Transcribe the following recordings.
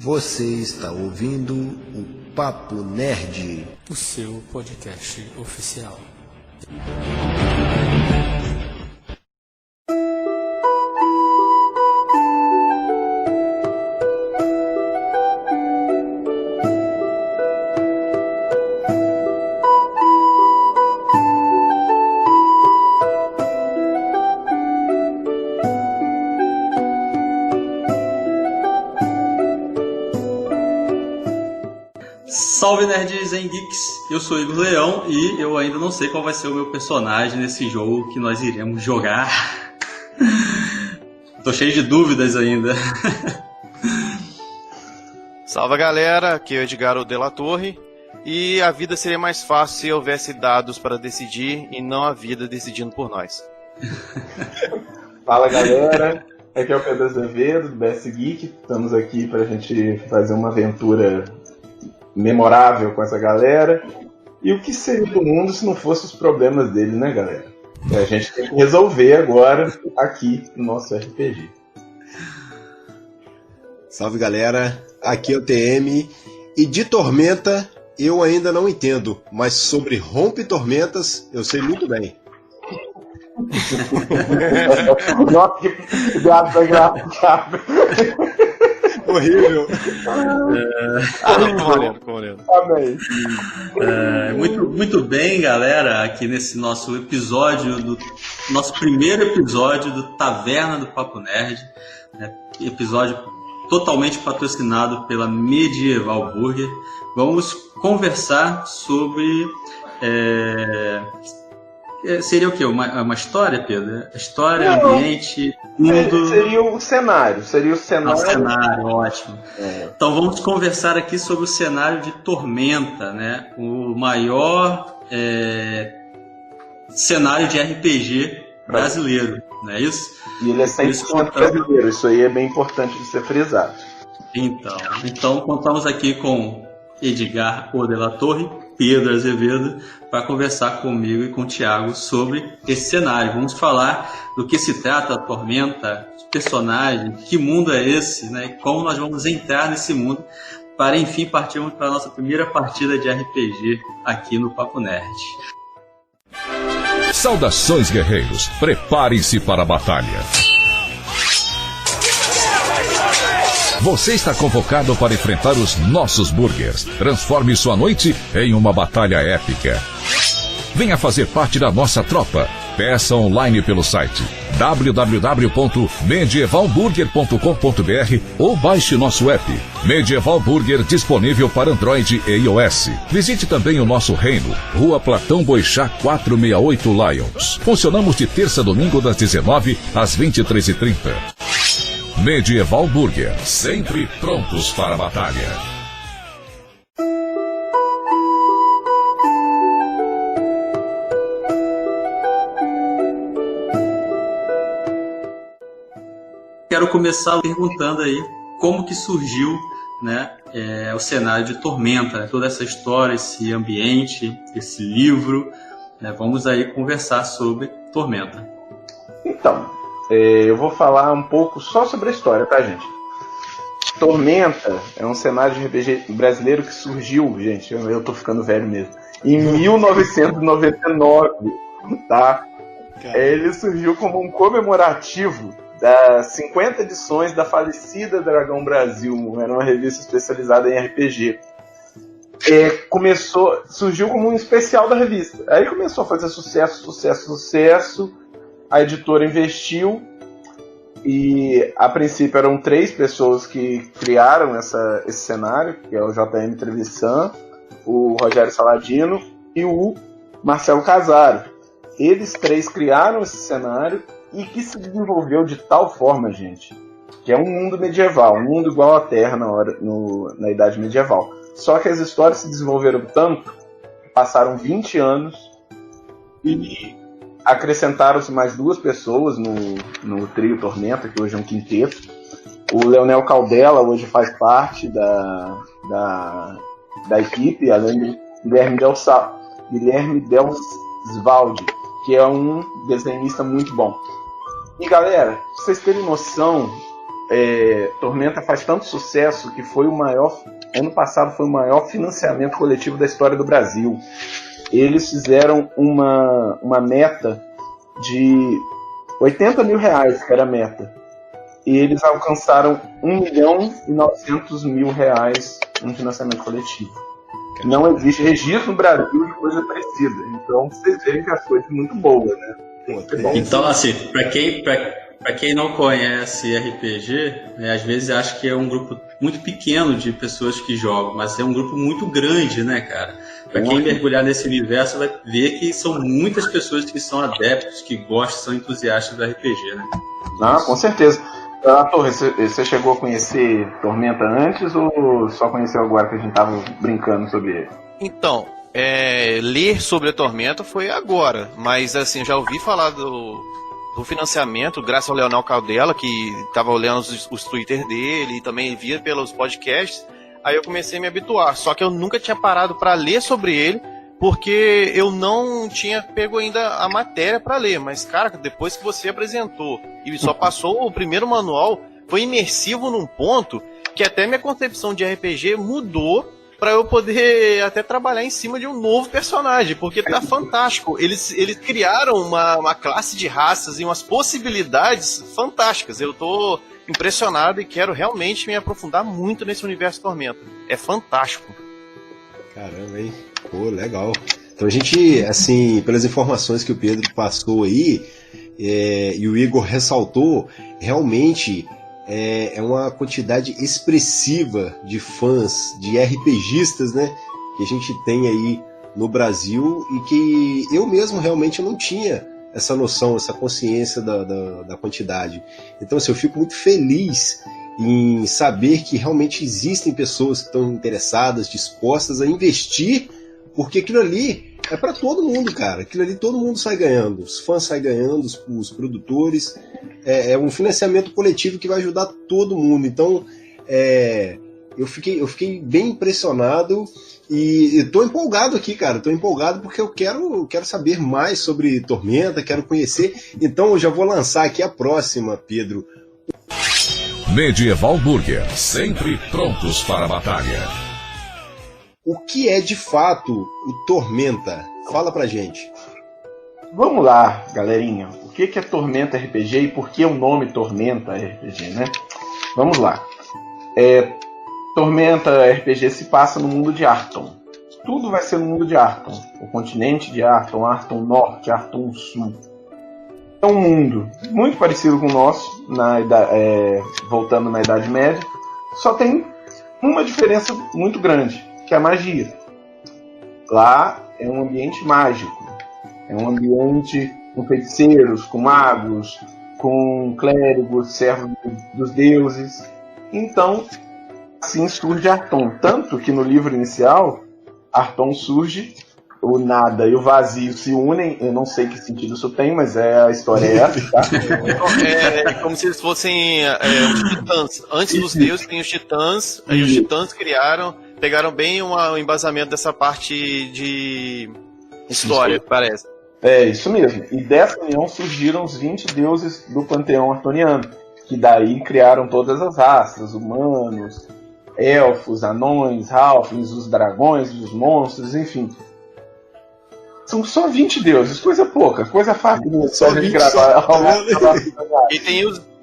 Você está ouvindo o Papo Nerd, o seu podcast oficial. Salve nerds e geeks, eu sou Igor Leão e eu ainda não sei qual vai ser o meu personagem nesse jogo que nós iremos jogar. Tô cheio de dúvidas ainda. Salve galera, aqui é o Edgar o Della Torre e a vida seria mais fácil se houvesse dados para decidir e não a vida decidindo por nós. Fala galera, aqui é o Pedro Azevedo do BS Geek, estamos aqui pra gente fazer uma aventura memorável com essa galera. E o que seria do mundo se não fossem os problemas dele, né, galera? E a gente tem que resolver agora aqui no nosso RPG. Salve galera, aqui é o TM e de Tormenta eu ainda não entendo, mas sobre Rompe Tormentas eu sei muito bem. Nossa, que graça. Horrível. Muito bem, galera, aqui nesse nosso episódio, nosso primeiro episódio do Taverna do Papo Nerd, né? Episódio totalmente patrocinado pela Medieval Burger. Vamos conversar sobre... seria o quê? Uma história, Pedro? História, ambiente, mundo... Seria o cenário. Cenário, ótimo. Então vamos conversar aqui sobre o cenário de Tormenta, né? O maior cenário de RPG brasileiro, não é isso? E ele é 100% brasileiro, isso aí é bem importante de ser frisado. Então contamos aqui com Edgar o Della Torre, Pedro Azevedo, para conversar comigo e com o Thiago sobre esse cenário. Vamos falar do que se trata a Tormenta, os personagens, que mundo é esse, né? E como nós vamos entrar nesse mundo para, enfim, partirmos para a nossa primeira partida de RPG aqui no Papo Nerd. Saudações, guerreiros! Preparem-se para a batalha! Você está convocado para enfrentar os nossos burgers. Transforme sua noite em uma batalha épica. Venha fazer parte da nossa tropa. Peça online pelo site www.medievalburger.com.br ou baixe nosso app Medieval Burger, disponível para Android e iOS. Visite também o nosso reino, Rua Platão Boixá 468 Lions. Funcionamos de terça a domingo das 19 às 23h30. Medieval Burger, sempre prontos para a batalha. Quero começar perguntando aí como que surgiu, né, o cenário de Tormenta, né, toda essa história, esse ambiente, esse livro, né, vamos aí conversar sobre Tormenta. Então, eu vou falar um pouco só sobre a história, tá, gente? Tormenta é um cenário de RPG brasileiro que surgiu, gente, eu tô ficando velho mesmo, em 1999, tá? Ele surgiu como um comemorativo das 50 edições da falecida Dragão Brasil, era uma revista especializada em RPG. Surgiu como um especial da revista. Aí começou a fazer sucesso. A editora investiu e, a princípio, eram 3 pessoas que criaram esse cenário, que é o JM Trevisan, o Rogério Saladino e o Marcelo Casaro. Eles 3 criaram esse cenário e que se desenvolveu de tal forma, gente, que é um mundo medieval, um mundo igual à Terra na Idade Medieval. Só que as histórias se desenvolveram tanto, passaram 20 anos e acrescentaram-se mais 2 pessoas no trio Tormenta, que hoje é um quinteto. O Leonel Caldela hoje faz parte da equipe, além de Guilherme Delsvaldi, que é um desenhista muito bom. E galera, pra vocês terem noção, Tormenta faz tanto sucesso que foi o maior. Ano passado foi o maior financiamento coletivo da história do Brasil. Eles fizeram uma meta de R$80 mil, que era a meta. E eles alcançaram R$1.900.000 no financiamento coletivo. Não existe registro no Brasil de coisa parecida. Então vocês veem que as coisas são muito boas, né? Então, assim, para quem não conhece RPG, às vezes acha que é um grupo muito pequeno de pessoas que jogam, mas é um grupo muito grande, né, cara? Para quem mergulhar nesse universo vai ver que são muitas pessoas que são adeptos, que gostam, são entusiastas do RPG, né? Ah, com certeza. Torre, você chegou a conhecer Tormenta antes ou só conheceu agora que a gente tava brincando sobre ele? Então, ler sobre a Tormenta foi agora, mas assim, já ouvi falar do financiamento, graças ao Leonel Caldela, que estava olhando os Twitter dele e também via pelos podcasts, aí eu comecei a me habituar, só que eu nunca tinha parado para ler sobre ele, porque eu não tinha pego ainda a matéria para ler, mas cara, depois que você apresentou e só passou o primeiro manual, foi imersivo num ponto que até minha concepção de RPG mudou para eu poder até trabalhar em cima de um novo personagem, porque tá fantástico. Eles criaram uma classe de raças e umas possibilidades fantásticas. Eu tô impressionado e quero realmente me aprofundar muito nesse universo Tormenta. É fantástico. Caramba, hein? Pô, legal. Então a gente, assim, pelas informações que o Pedro passou aí, e o Igor ressaltou, realmente é uma quantidade expressiva de fãs, de RPGistas, né, que a gente tem aí no Brasil e que eu mesmo realmente não tinha essa noção, essa consciência da quantidade. Então, assim, eu fico muito feliz em saber que realmente existem pessoas que estão interessadas, dispostas a investir, porque aquilo ali é para todo mundo, cara. Aquilo ali todo mundo sai ganhando. Os fãs saem ganhando, os produtores. É um financiamento coletivo que vai ajudar todo mundo. Então, eu fiquei bem impressionado e estou empolgado aqui, cara. Estou empolgado porque eu quero saber mais sobre Tormenta, quero conhecer. Então, eu já vou lançar aqui a próxima, Pedro. Medieval Burger, sempre prontos para a batalha. O que é de fato o Tormenta? Fala pra gente. Vamos lá, galerinha. O que é Tormenta RPG e por que o nome Tormenta RPG, né? Vamos lá. Tormenta RPG se passa no mundo de Arton. Tudo vai ser no mundo de Arton. O continente de Arton, Arton Norte, Arton Sul. É um mundo muito parecido com o nosso, voltando na Idade Média. Só tem uma diferença muito grande, que é a magia. Lá é um ambiente mágico. É um ambiente com feiticeiros, com magos, com clérigos, servos dos deuses. Então, assim surge Arton. Tanto que no livro inicial, Arton surge, o nada e o vazio se unem. Eu não sei que sentido isso tem, mas a história é essa, tá? É como se eles fossem os titãs. Antes dos deuses tem os titãs, aí os titãs pegaram bem um embasamento dessa parte de história, parece. É, isso mesmo. E dessa união surgiram os 20 deuses do panteão artoniano, que daí criaram todas as raças, humanos, elfos, anões, halflings, os dragões, os monstros, enfim. São só 20 deuses, coisa pouca, coisa fácil. Só 20 gravar.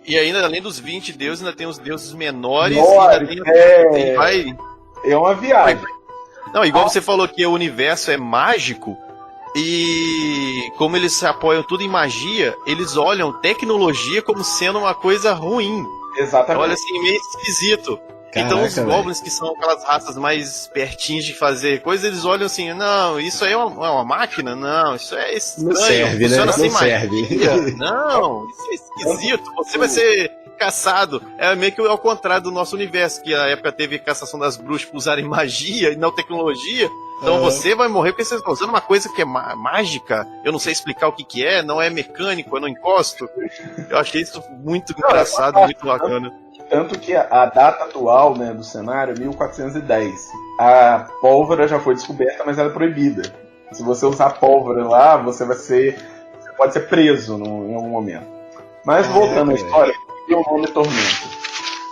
E ainda, além dos 20 deuses, ainda tem os deuses menores. É uma viagem. Não, igual você falou que o universo é mágico, e como eles se apoiam tudo em magia, eles olham tecnologia como sendo uma coisa ruim. Exatamente. Olha assim, meio esquisito. Caraca, então os goblins, que são aquelas raças mais pertinhas de fazer coisas, eles olham assim, não, isso aí é uma máquina? Não, isso é estranho, não serve, funciona né? sem Não serve. magia. Não, isso é esquisito, você vai ser caçado. É meio que ao contrário do nosso universo, que na época teve caçação das bruxas por usarem magia e não tecnologia. Então você vai morrer porque você está usando uma coisa que é mágica, eu não sei explicar o que é, não é mecânico, eu não encosto. Eu achei isso muito engraçado, muito bacana. Tanto que a data atual, né, do cenário é 1410. A pólvora já foi descoberta, mas ela é proibida. Se você usar pólvora lá, você pode ser preso em algum momento. Mas voltando à história, por que o nome Tormenta?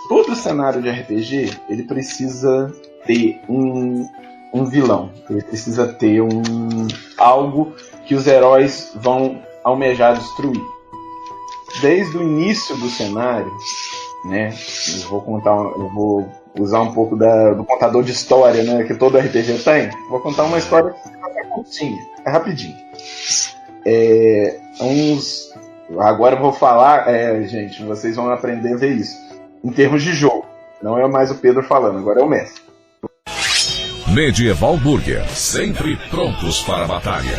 todo cenário de RPG, ele precisa ter um vilão. Ele precisa ter algo que os heróis vão almejar destruir. Desde o início do cenário, né? Eu vou usar um pouco do contador de história, né? Que todo RPG tem. Vou contar uma história que é curtinha, é rapidinho. Agora eu vou falar, gente, vocês vão aprender a ver isso. Em termos de jogo, não é mais o Pedro falando, agora é o mestre. Medieval Burger, sempre prontos para a batalha.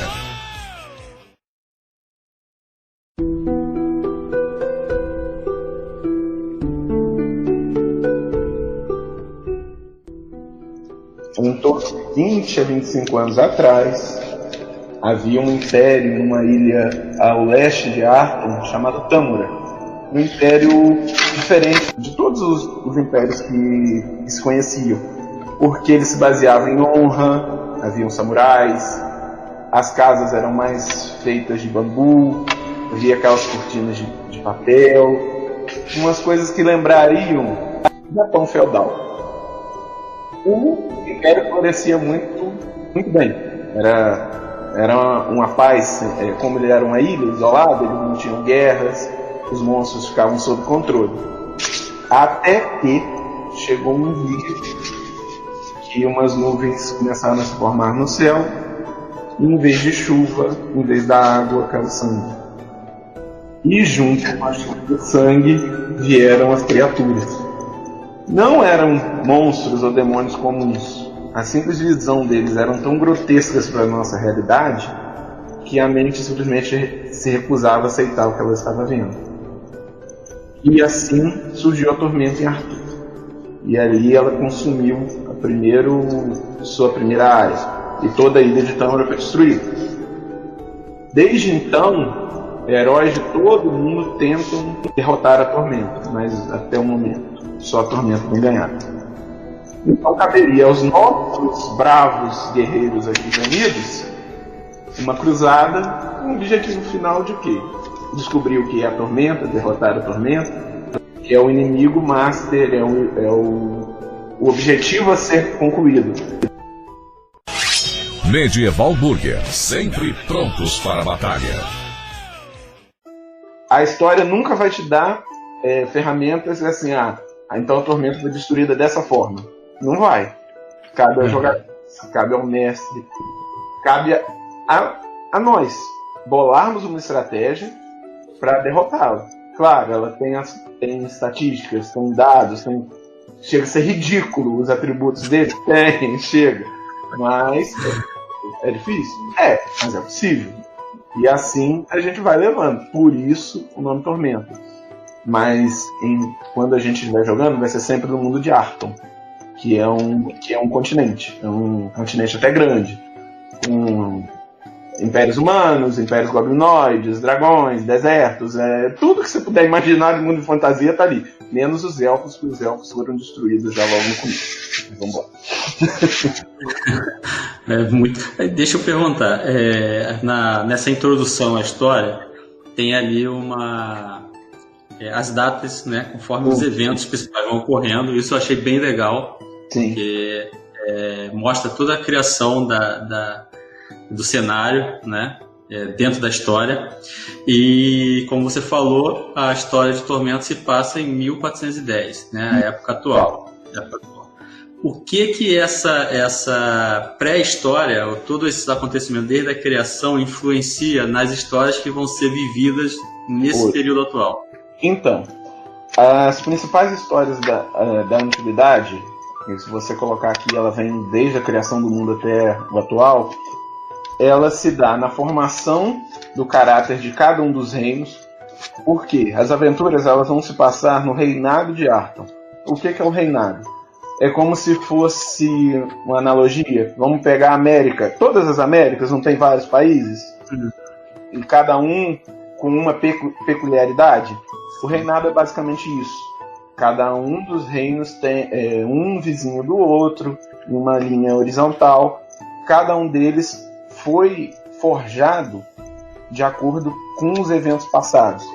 Em torno de 20 a 25 anos atrás, havia um império numa ilha ao leste de Arkham chamado Tâmura. Um império diferente de todos os impérios que se conheciam, porque ele se baseava em honra, haviam samurais, as casas eram mais feitas de bambu, havia aquelas cortinas de papel, umas coisas que lembrariam do Japão feudal. O império florescia muito, muito bem. Era uma paz, como ele era uma ilha isolada, eles não tinham guerras, os monstros ficavam sob controle. Até que chegou um dia que umas nuvens começaram a se formar no céu, e em vez de chuva, em vez da água, caiu sangue. E junto com a chuva de sangue vieram as criaturas. Não eram monstros ou demônios comuns. A simples visão deles eram tão grotescas para a nossa realidade que a mente simplesmente se recusava a aceitar o que ela estava vendo. E assim surgiu a tormenta em Arthur. E ali ela consumiu sua primeira área. E toda a ilha de Tâmura foi destruída. Desde então, heróis de todo mundo tentam derrotar a tormenta, mas até o momento só a tormenta vem ganhar. Então caberia aos nossos bravos guerreiros aqui reunidos uma cruzada, um objetivo final de quê? Descobrir o que é a tormenta, derrotar a tormenta, que é o inimigo master, o objetivo a ser concluído. Medieval Burger, sempre prontos para a batalha. A história nunca vai te dar ferramentas assim, então a tormenta foi destruída dessa forma. Não vai. Cabe ao jogador, cabe ao mestre, cabe a nós bolarmos uma estratégia para derrotá-la. Claro, ela tem estatísticas, tem dados, chega a ser ridículo os atributos dele. Chega. Mas é difícil? Mas é possível. E assim a gente vai levando. Por isso o nome Tormenta. Mas quando a gente estiver jogando, vai ser sempre no mundo de Arkham, que é um continente. É um continente até grande. Com impérios humanos, impérios goblinoides, dragões, desertos. Tudo que você puder imaginar no mundo de fantasia tá ali. Menos os elfos, porque os elfos foram destruídos já logo no começo. Vamos embora. Deixa eu perguntar. Nessa introdução à história, tem ali as datas, né, conforme os eventos principais vão ocorrendo. Isso eu achei bem legal. Sim. Porque mostra toda a criação do cenário, né, dentro da história. E, como você falou, a história de Tormenta se passa em 1410, né, a época atual. O que essa pré-história, ou todos esses acontecimentos desde a criação, influencia nas histórias que vão ser vividas nesse período atual? Então, as principais histórias da antiguidade, se você colocar aqui, ela vem desde a criação do mundo até o atual, ela se dá na formação do caráter de cada um dos reinos, porque as aventuras elas vão se passar no reinado de Arkham. O que é o reinado? É como se fosse uma analogia. Vamos pegar a América. Todas as Américas não tem vários países? E cada um com uma peculiaridade? O reinado é basicamente isso. Cada um dos reinos tem um vizinho do outro, uma linha horizontal. Cada um deles foi forjado de acordo com os eventos passados.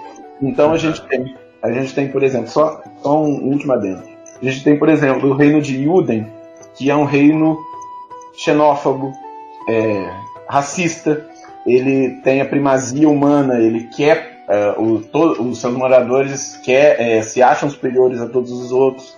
Então a gente tem A gente tem, por exemplo, só um último adendo. A gente tem, por exemplo, o reino de Yuden, que é um reino xenófobo, racista. Ele tem a primazia humana, ele quer, os seus moradores se acham superiores a todos os outros.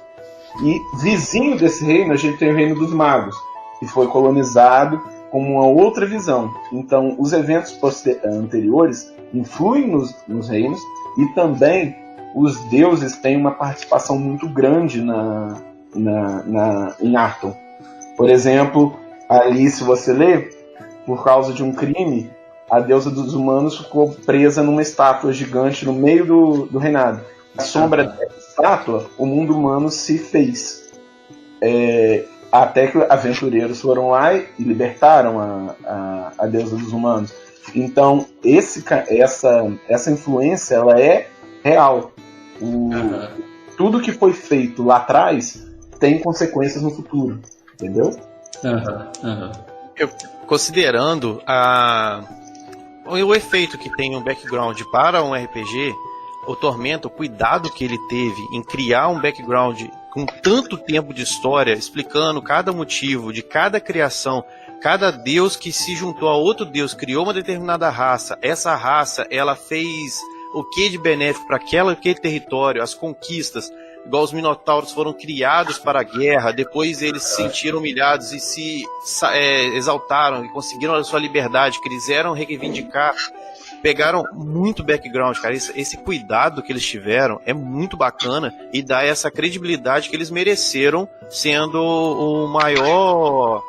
E vizinho desse reino, a gente tem o reino dos magos, que foi colonizado com uma outra visão. Então, os eventos anteriores influem nos reinos, e também os deuses têm uma participação muito grande em Arthur. Por exemplo, ali, se você ler, por causa de um crime, a deusa dos humanos ficou presa numa estátua gigante no meio do reinado. À sombra dessa estátua, o mundo humano se fez. Até que aventureiros foram lá e libertaram a deusa dos humanos. Então, essa influência, ela é real. Tudo que foi feito lá atrás tem consequências no futuro. Entendeu? Considerando o efeito que tem um background para um RPG, o Tormenta, o cuidado que ele teve em criar um background com tanto tempo de história, explicando cada motivo de cada criação, cada deus que se juntou a outro deus, criou uma determinada raça, essa raça ela fez o que de benéfico para aquele território, as conquistas, igual os Minotauros foram criados para a guerra, depois eles se sentiram humilhados e se exaltaram e conseguiram a sua liberdade, quiseram reivindicar, pegaram muito background, cara. Esse cuidado que eles tiveram é muito bacana e dá essa credibilidade que eles mereceram, sendo o maior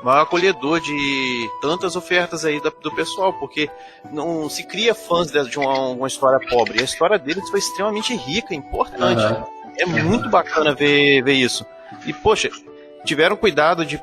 acolhedor de tantas ofertas aí do pessoal, porque não se cria fãs de uma história pobre. A história deles foi extremamente rica, importante. É muito bacana ver isso. E, poxa, tiveram cuidado de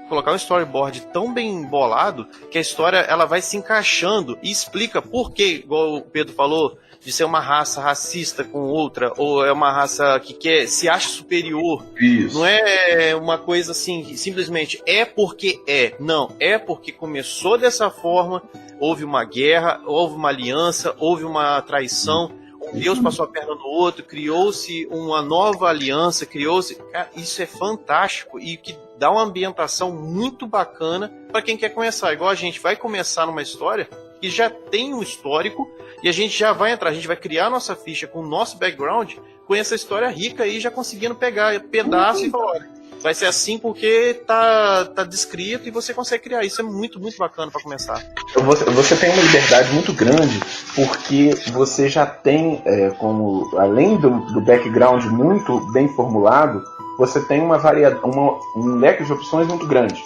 colocar um storyboard tão bem bolado que a história ela vai se encaixando e explica por que, igual o Pedro falou, de ser uma raça racista com outra, ou é uma raça que se acha superior. Isso. Não é uma coisa assim, simplesmente é porque é. Não, é porque começou dessa forma, houve uma guerra, houve uma aliança, houve uma traição, um Deus passou a perna no outro, criou-se uma nova aliança, Cara, isso é fantástico e que dá uma ambientação muito bacana para quem quer começar. Igual a gente vai começar numa história que já tem um histórico e a gente já vai entrar, a gente vai criar a nossa ficha com o nosso background, com essa história rica aí, já conseguindo pegar pedaço e falar, olha, vai ser assim porque tá descrito e você consegue criar. Isso é muito, muito bacana para começar. Você tem uma liberdade muito grande porque você já tem, além do background muito bem formulado, você tem um leque de opções muito grande.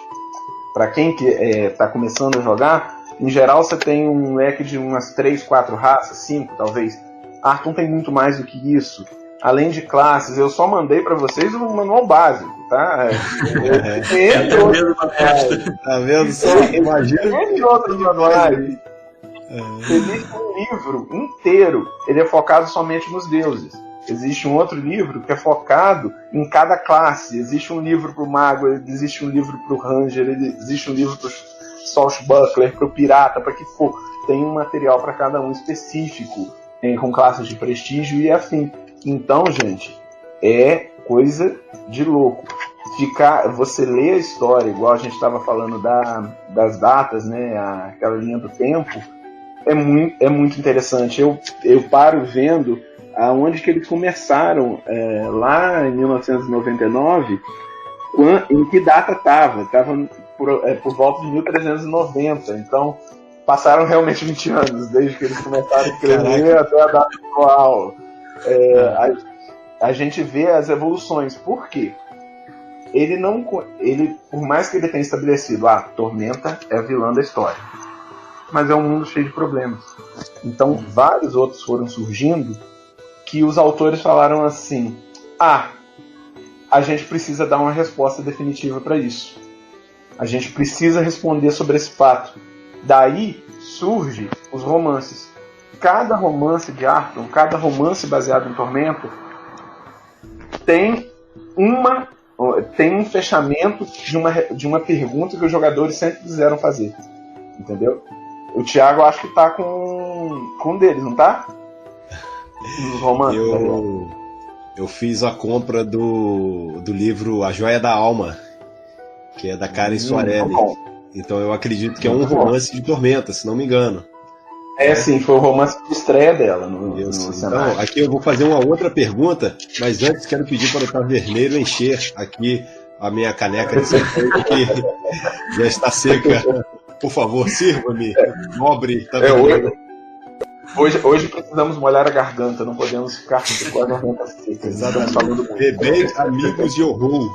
Para quem está começando a jogar, em geral você tem um leque de umas 3, 4 raças, 5 talvez. Arthur tem muito mais do que isso. Além de classes, eu só mandei para vocês o manual básico, tá? Tá vendo só? Imagina. Entre outros manuais. Existe um livro inteiro, ele é focado somente nos deuses. Existe um outro livro que é focado em cada classe. Existe um livro para o mago, existe um livro para o ranger, existe um livro para o swashbuckler, para o pirata, para que for. Tem um material para cada um específico, com classes de prestígio e afim. Então, gente, é coisa de louco. Você lê a história, igual a gente estava falando das datas, né, aquela linha do tempo, é muito interessante. Eu paro vendo aonde que eles começaram, lá em 1999, em que data estava por volta de 1390, então passaram realmente 20 anos, desde que eles começaram a escrever até a data atual. A gente vê as evoluções. Por quê? Ele, por mais que ele tenha estabelecido, Tormenta é a vilã da história, mas é um mundo cheio de problemas. Então vários outros foram surgindo que os autores falaram assim: a gente precisa dar uma resposta definitiva para isso. A gente precisa responder sobre esse fato. Daí surgem os romances. Cada romance de Arthur, cada romance baseado em Tormenta tem um fechamento de uma pergunta que os jogadores sempre quiseram fazer. Entendeu? O Thiago acho que tá com um deles, não tá? Dos romances. Eu fiz a compra do livro A Joia da Alma, que é da Karen Soarelli. Então eu acredito que é um romance de Tormenta, se não me engano. Sim, foi o romance de estreia dela no Então, aqui eu vou fazer uma outra pergunta, mas antes quero pedir para o Taverneiro encher aqui a minha caneca de cerveja, que já está seca. Por favor, sirva-me, nobre Taverneiro. Hoje precisamos molhar a garganta, não podemos ficar com a garganta seca. Exatamente. Bebê, amigos e horror.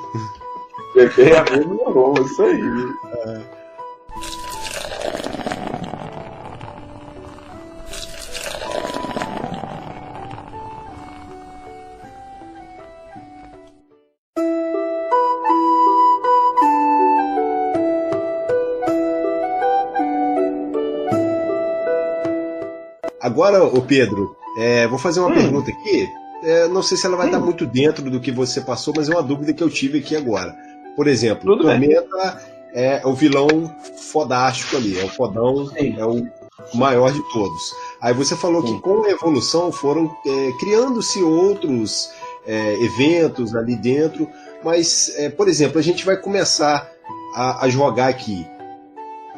Bebê, amigos e horror, isso aí. Agora, ô Pedro, vou fazer uma pergunta aqui. Não sei se ela vai estar muito dentro do que você passou, mas é uma dúvida que eu tive aqui agora. Por exemplo, Tormenta é o vilão fodástico ali, é o fodão, é o maior de todos. Aí você falou que com a evolução foram criando-se outros eventos ali dentro, mas, por exemplo, a gente vai começar a jogar aqui.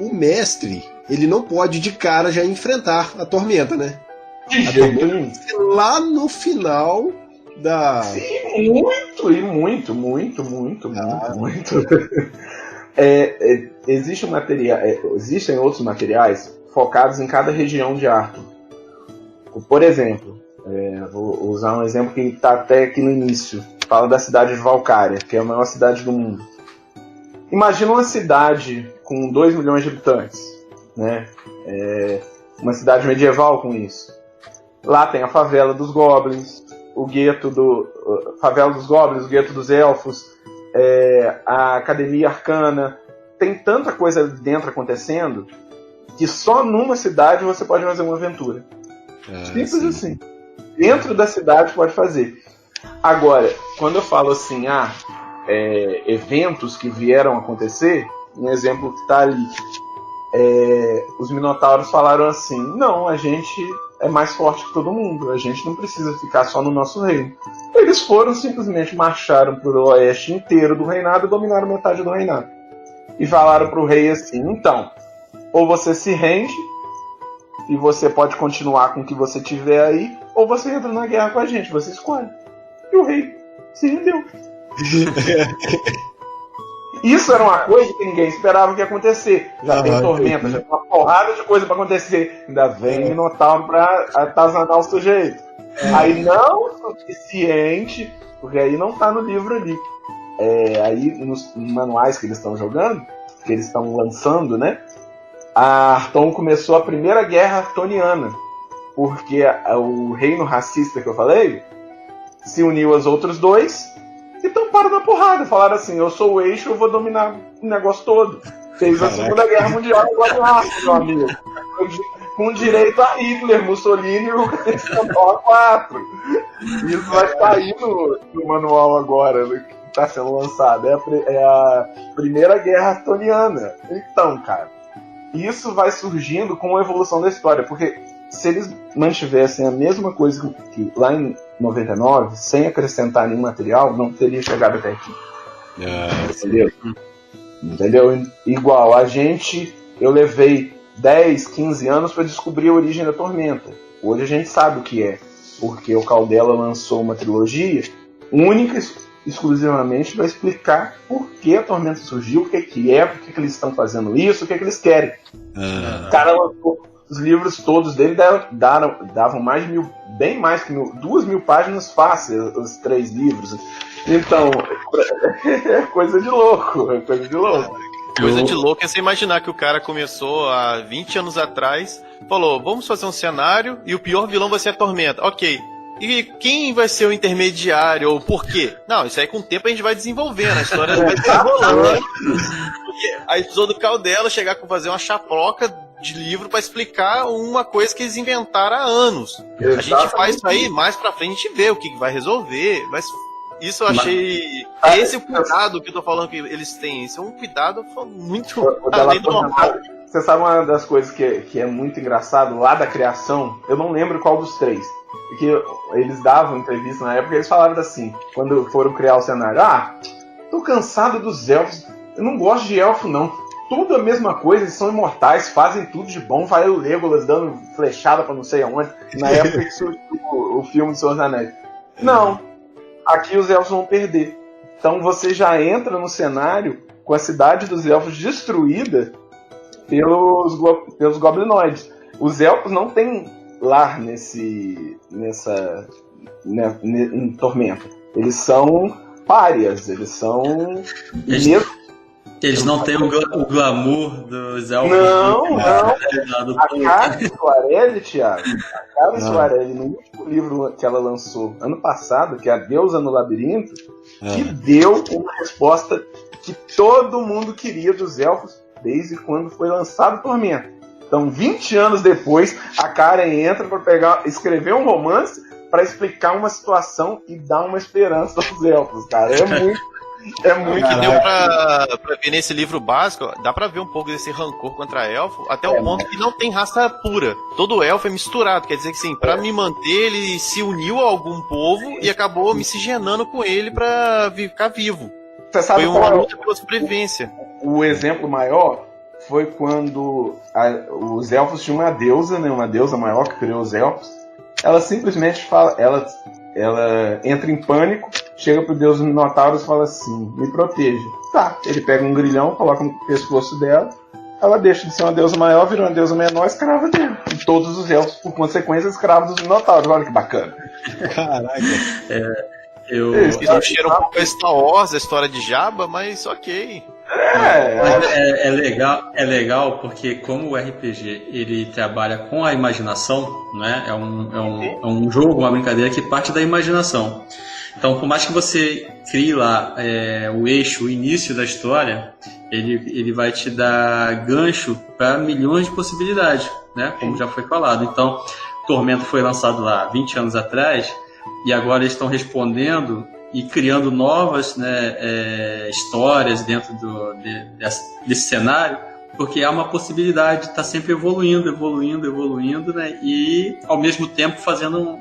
O mestre, ele não pode de cara já enfrentar a Tormenta, né? A Tormenta lá no final da... Sim, muito. Existem outros materiais focados em cada região de Arthur. Por exemplo, vou usar um exemplo que está até aqui no início. Fala da cidade de Valcária, que é a maior cidade do mundo. Imagina uma cidade com 2 milhões de habitantes, né? Uma cidade medieval com isso. Lá tem a favela dos goblins, o gueto favela dos goblins, o gueto dos elfos, a academia arcana. Tem tanta coisa dentro acontecendo que só numa cidade você pode fazer uma aventura. Simples assim. Dentro da cidade pode fazer. Agora, quando eu falo assim, eventos que vieram acontecer, um exemplo que está ali, os Minotauros falaram assim: não, a gente é mais forte que todo mundo, a gente não precisa ficar só no nosso reino. Eles simplesmente marcharam para o oeste inteiro do reinado e dominaram metade do reinado. E falaram para o rei assim: então, ou você se rende e você pode continuar com o que você tiver aí, ou você entra na guerra com a gente, você escolhe. E o rei se rendeu. Isso era uma coisa que ninguém esperava que ia acontecer. Já tem Tormenta, já tem uma porrada de coisa pra acontecer. Ainda vem Minotauro pra atazanar o sujeito. Aí não o suficiente, porque aí não tá no livro ali. Aí nos manuais que eles estão jogando, que eles estão lançando, né? A Arton começou a primeira guerra artoniana, porque o reino racista que eu falei se uniu aos outros dois e tamparam na porrada. Falaram assim: eu sou o eixo, eu vou dominar o negócio todo. Fez a Segunda Guerra Mundial agora no África, meu amigo. Com direito a Hitler, Mussolini e o Cantó 4. Isso vai estar aí no manual agora, que está sendo lançado. É a Primeira Guerra Artoniana. Então, cara, isso vai surgindo com a evolução da história, porque se eles mantivessem a mesma coisa que lá em 99, sem acrescentar nenhum material, não teria chegado até aqui. Entendeu? Igual, eu levei 10, 15 anos para descobrir a origem da Tormenta. Hoje a gente sabe o que é, porque o Caldela lançou uma trilogia única e exclusivamente para explicar por que a Tormenta surgiu, o que por que eles estão fazendo isso, o que eles querem. O cara lançou os livros todos dele, davam mais de 1.000, bem mais que 2.000 páginas fáceis, os 3 livros. Então, é coisa de louco. Coisa de louco é você imaginar que o cara começou há 20 anos atrás, falou: vamos fazer um cenário e o pior vilão vai ser a Tormenta. Ok. E quem vai ser o intermediário ou por quê? Não, isso aí com o tempo a gente vai desenvolvendo, a história vai desenrolando. Aí precisou do Caldela chegar com fazer uma chaproca de livro para explicar uma coisa que eles inventaram há anos. Exatamente. A gente faz isso aí, mais pra frente a gente vê o que vai resolver, mas isso eu achei... esse é o cuidado que eu tô falando que eles têm, isso é um cuidado muito além do normal. Você sabe uma das coisas que é muito engraçado lá da criação? Eu não lembro qual dos 3, que eles davam entrevista na época, eles falavam assim, quando foram criar o cenário, tô cansado dos elfos, eu não gosto de elfo não, tudo a mesma coisa, eles são imortais, fazem tudo de bom, vai o Legolas dando flechada pra não sei aonde, na época que surgiu o filme de Senhor dos Anéis. Não, aqui os elfos vão perder. Então você já entra no cenário com a cidade dos elfos destruída pelos goblinoides. Os elfos não têm lar em Tormenta. Eles são párias, eles são... Eles não têm o glamour dos elfos. Não. A Karen Soarelli, Thiago, no último livro que ela lançou ano passado, que é A Deusa no Labirinto, que deu uma resposta que todo mundo queria dos elfos desde quando foi lançado Tormenta. Então, 20 anos depois, a Karen entra para escrever um romance para explicar uma situação e dar uma esperança aos elfos, cara. É muito. O que deu pra ver nesse livro básico, dá pra ver um pouco desse rancor contra elfo, até o ponto que não tem raça pura. Todo elfo é misturado, quer dizer que assim, pra me manter, ele se uniu a algum povo e acabou miscigenando com ele pra ficar vivo. Você sabe foi uma luta pela sobrevivência. O exemplo maior foi quando os elfos tinham uma deusa maior que criou os elfos. Ela simplesmente fala, ela entra em pânico, chega pro deus Minotauro e fala assim, me proteja. Tá, ele pega um grilhão, coloca no pescoço dela, ela deixa de ser uma deusa maior, vira uma deusa menor, escrava dele. E todos os elfos, por consequência, escravos dos Minotauros. Olha que bacana. Caraca. Eles cheiram um pouco a Star Wars, a história de Jabba, mas ok. É legal porque como o RPG ele trabalha com a imaginação, né? É um jogo, uma brincadeira que parte da imaginação. Então, por mais que você crie lá o eixo, o início da história, ele vai te dar gancho para milhões de possibilidades, né? Como já foi falado. Então, Tormento foi lançado lá 20 anos atrás e agora eles estão respondendo e criando novas, né, histórias dentro desse cenário, porque há uma possibilidade de estar sempre evoluindo, né, e ao mesmo tempo fazendo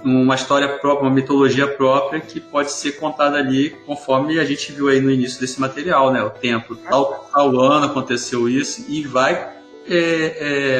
uma história própria, uma mitologia própria que pode ser contada ali conforme a gente viu aí no início desse material, né, o tempo, tal ano aconteceu isso e vai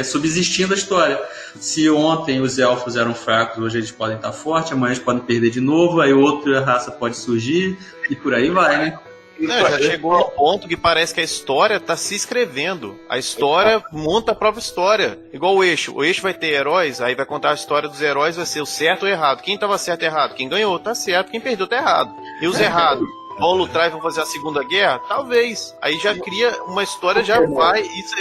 subsistindo a história. Se ontem os elfos eram fracos, hoje eles podem estar fortes, amanhã eles podem perder de novo, aí outra raça pode surgir e por aí vai, né? Já chegou no ponto que parece que a história está se escrevendo. A história monta a própria história. Igual o eixo. O eixo vai ter heróis, aí vai contar a história dos heróis, vai ser o certo ou errado. Quem estava certo ou errado? Quem ganhou tá certo, quem perdeu tá errado. E os errados? Vão lutar e vão fazer a Segunda Guerra? Talvez. Aí já cria uma história, já vai. Isso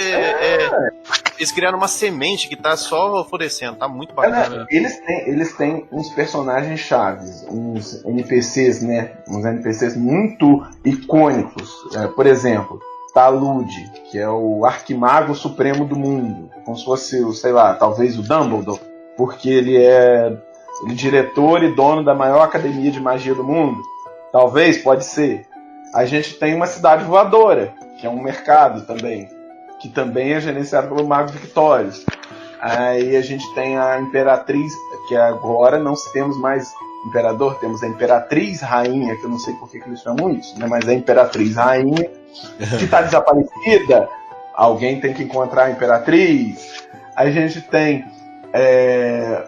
eles criaram uma semente que tá só florescendo. Tá muito bacana. Eles têm uns personagens chaves, uns NPCs, né? Uns NPCs muito icônicos. Por exemplo, Talude, que é o arquimago supremo do mundo. Como se fosse, sei lá, talvez o Dumbledore. Porque ele é diretor e dono da maior academia de magia do mundo. Talvez, pode ser. A gente tem uma cidade voadora, que é um mercado também, que também é gerenciado pelo Mago Victorious. Aí a gente tem a Imperatriz, que agora não temos mais Imperador, temos a Imperatriz Rainha, que eu não sei por que eles chamam isso, né? Mas a Imperatriz Rainha, que está desaparecida, alguém tem que encontrar a Imperatriz. A gente tem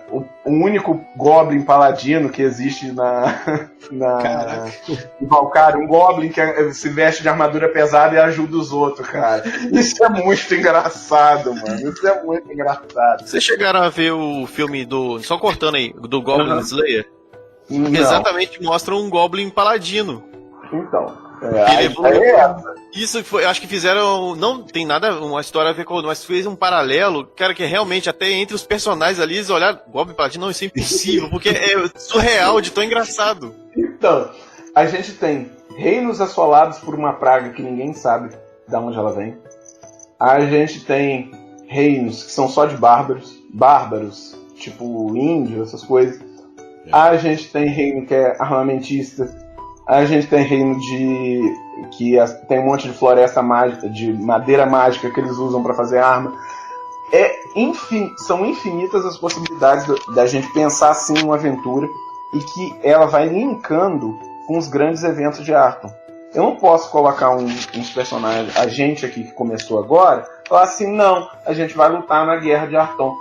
o único Goblin Paladino que existe em Valkyria, um Goblin que se veste de armadura pesada e ajuda os outros, cara. Isso é muito engraçado, mano. Isso é muito engraçado. Vocês chegaram a ver o filme só cortando aí, do Goblin Slayer? Não. Exatamente, mostra um Goblin Paladino. Então. Isso foi, acho que fizeram. Não tem nada, uma história a ver com, mas fez um paralelo, cara, que realmente até entre os personagens ali, eles olharam, Goblin Paladino, não, isso é impossível, porque é surreal de tão engraçado. Então, a gente tem reinos assolados por uma praga que ninguém sabe de onde ela vem. A gente tem reinos que são só de bárbaros, tipo índios, essas coisas. A gente tem reino que é armamentista. A gente tem reino que tem um monte de floresta mágica, de madeira mágica que eles usam para fazer arma. são infinitas as possibilidades da gente pensar assim numa aventura e que ela vai linkando com os grandes eventos de Arton. Eu não posso colocar uns personagens, a gente aqui que começou agora, falar assim, não, a gente vai lutar na guerra de Arton.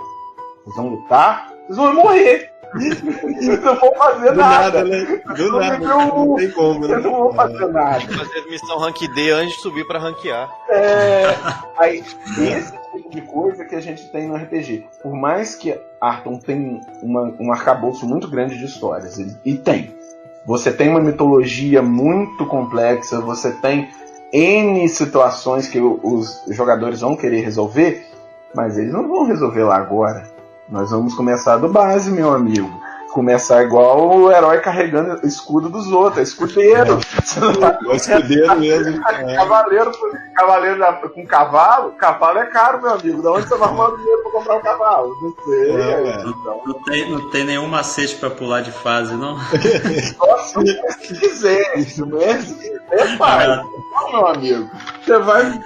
Vocês vão lutar? Vocês vão morrer. Vocês não vão fazer nada. Do nada. Não tem como, né? Vocês não vão fazer nada. Fazer missão rank D antes de subir pra ranquear. Aí, esse tipo de coisa que a gente tem no RPG. Por mais que Arton tenha um arcabouço muito grande de histórias, e tem. Você tem uma mitologia muito complexa, você tem N situações que os jogadores vão querer resolver, mas eles não vão resolver lá agora. Nós vamos começar do base, meu amigo. Começar igual o herói carregando o escudo dos outros, escudeiro. Você não tá... O escudeiro mesmo. Cavaleiro com cavalo é caro, meu amigo. Da onde você vai arrumar dinheiro pra comprar um cavalo? Não sei. Não tem nenhum macete pra pular de fase, não? Nossa, se quiser, isso mesmo. É fácil, meu amigo. Você vai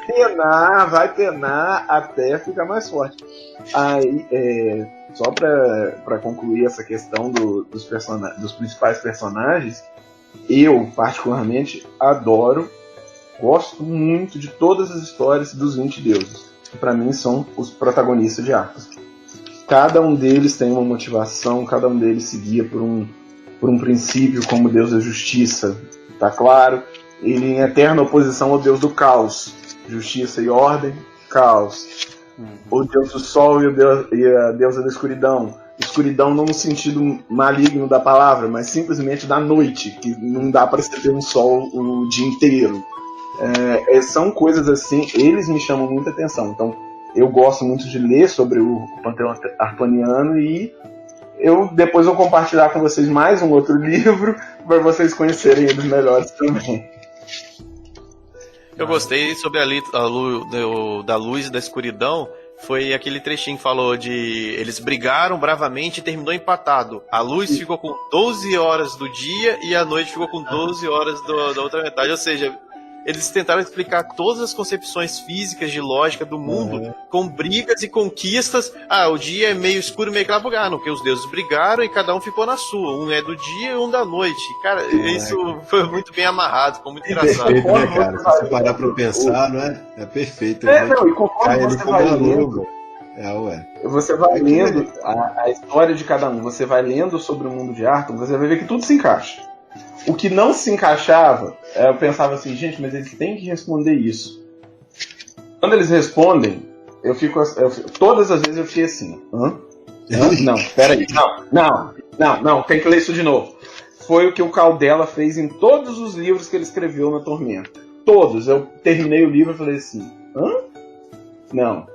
penar até ficar mais forte. Aí, só para concluir essa questão dos principais personagens, eu particularmente gosto muito de todas as histórias dos 20 deuses, que para mim são os protagonistas de Arthas. Cada um deles tem uma motivação, cada um deles se guia por um princípio como Deus da Justiça, tá claro? Ele em eterna oposição ao Deus do Caos, Justiça e Ordem, Caos. O Deus do Sol e a deusa da Escuridão. Escuridão não no sentido maligno da palavra, mas simplesmente da noite, que não dá para você ter um sol o dia inteiro. São coisas assim, eles me chamam muita atenção. Então, eu gosto muito de ler sobre o panteão artoniano e depois vou compartilhar com vocês mais um outro livro para vocês conhecerem eles melhores também. Eu gostei sobre da luz e da escuridão. Foi aquele trechinho que falou de eles brigaram bravamente e terminou empatado. A luz ficou com 12 horas do dia e a noite ficou com 12 horas da outra metade. Ou seja, eles tentaram explicar todas as concepções físicas de lógica do mundo com brigas e conquistas. O dia é meio escuro, meio claro. Não, porque os deuses brigaram e cada um ficou na sua. Um é do dia e um da noite. Cara, isso foi muito bem amarrado, ficou muito engraçado. Perfeito, né, cara? Se você parar pra pensar, não é? É perfeito. E conforme você vai lendo, você vai lendo a história de cada um, você vai lendo sobre o mundo de Arthur, você vai ver que tudo se encaixa. O que não se encaixava, eu pensava assim, gente, mas eles têm que responder isso. Quando eles respondem, todas as vezes eu fiquei assim, Não, peraí, não, tem que ler isso de novo. Foi o que o Caldela fez em todos os livros que ele escreveu na Tormenta. Todos, eu terminei o livro e falei assim, Não,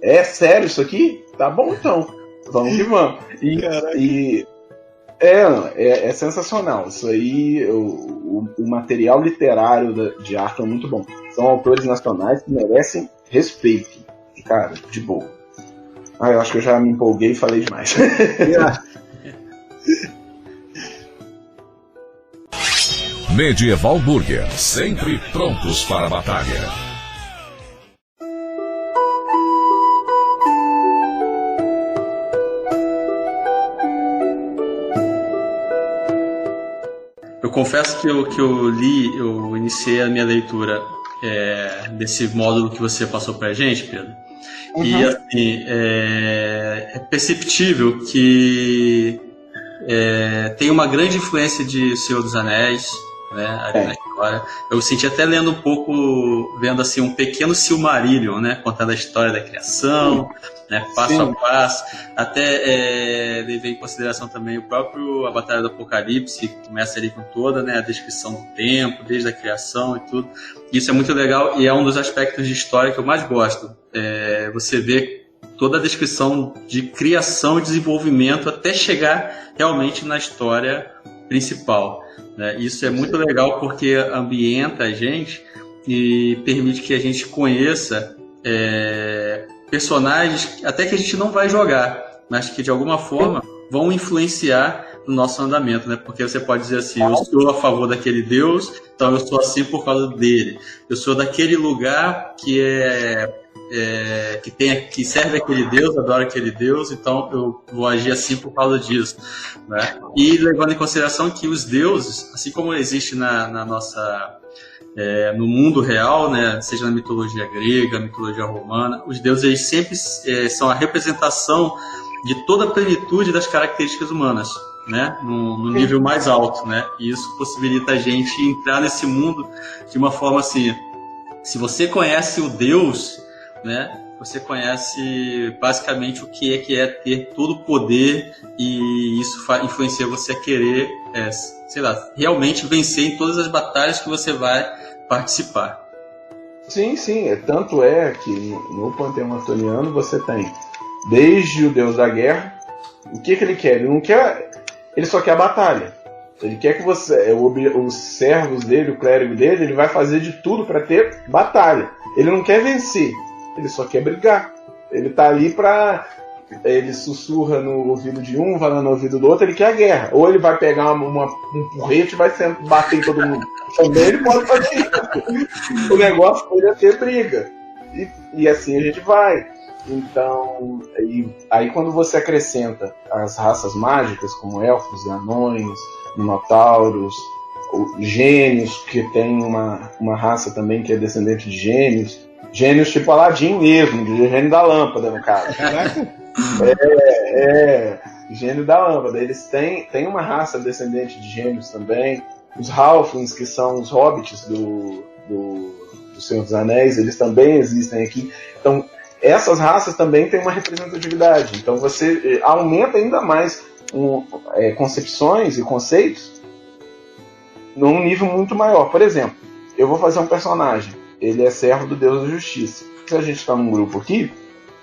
é sério isso aqui? Tá bom então, vamos que vamos. É sensacional. Isso aí, o material literário de Arthur é muito bom. São autores nacionais que merecem respeito. Cara, de boa. Eu acho que eu já me empolguei e falei demais. Medieval Burger, sempre prontos para a batalha. Eu confesso que eu iniciei a minha leitura desse módulo que você passou pra gente, Pedro. E assim, é perceptível que tem uma grande influência de Senhor dos Anéis, né, ali na história. Eu senti até lendo um pouco, vendo assim um pequeno Silmarillion, né, contando a história da criação, né, passo a passo. Até levei em consideração também a Batalha do Apocalipse, que começa ali com toda, né, a descrição do tempo, desde a criação e tudo. Isso é muito legal e é um dos aspectos de história que eu mais gosto. Você vê toda a descrição de criação e desenvolvimento até chegar realmente na história principal, né? Isso é muito legal porque ambienta a gente e permite que a gente conheça personagens até que a gente não vai jogar, mas que de alguma forma vão influenciar no nosso andamento, né? Porque você pode dizer assim, eu sou a favor daquele Deus, então eu sou assim por causa dele. Eu sou daquele lugar que é que serve aquele Deus, adora aquele Deus, então eu vou agir assim por causa disso, né? E levando em consideração que os deuses, assim como existe na nossa no mundo real, né, seja na mitologia grega, mitologia romana, os deuses eles sempre são a representação de toda a plenitude das características humanas, né, no nível mais alto, né? E isso possibilita a gente entrar nesse mundo de uma forma assim, se você conhece o Deus, né, você conhece basicamente o que é ter todo o poder, e isso influencia você a querer, sei lá, realmente vencer em todas as batalhas que você vai participar. Sim, tanto é que no panteão arturiano você tem desde o deus da guerra. O que ele quer? Ele só quer a batalha. Ele quer que você, os servos dele, o clérigo dele, ele vai fazer de tudo para ter batalha. Ele não quer vencer, ele só quer brigar. Ele tá ali pra... Ele sussurra no ouvido de um, vai no ouvido do outro, ele quer a guerra. Ou ele vai pegar um porrete e vai bater em todo mundo. Também ele pode fazer isso. O negócio dele é ter briga. E assim a gente vai. Então, aí quando você acrescenta as raças mágicas, como elfos e anões, minotauros, gênios, que tem uma raça também que é descendente de gênios. Gênios tipo Aladdin mesmo, de gênio da lâmpada, no caso. Gênio da lâmpada. Eles têm uma raça descendente de gênios também. Os Halflings, que são os hobbits do Senhor dos Anéis, eles também existem aqui. Então, essas raças também têm uma representatividade. Então, você aumenta ainda mais concepções e conceitos num nível muito maior. Por exemplo, eu vou fazer um personagem. Ele é servo do Deus da Justiça. Se a gente está num grupo aqui,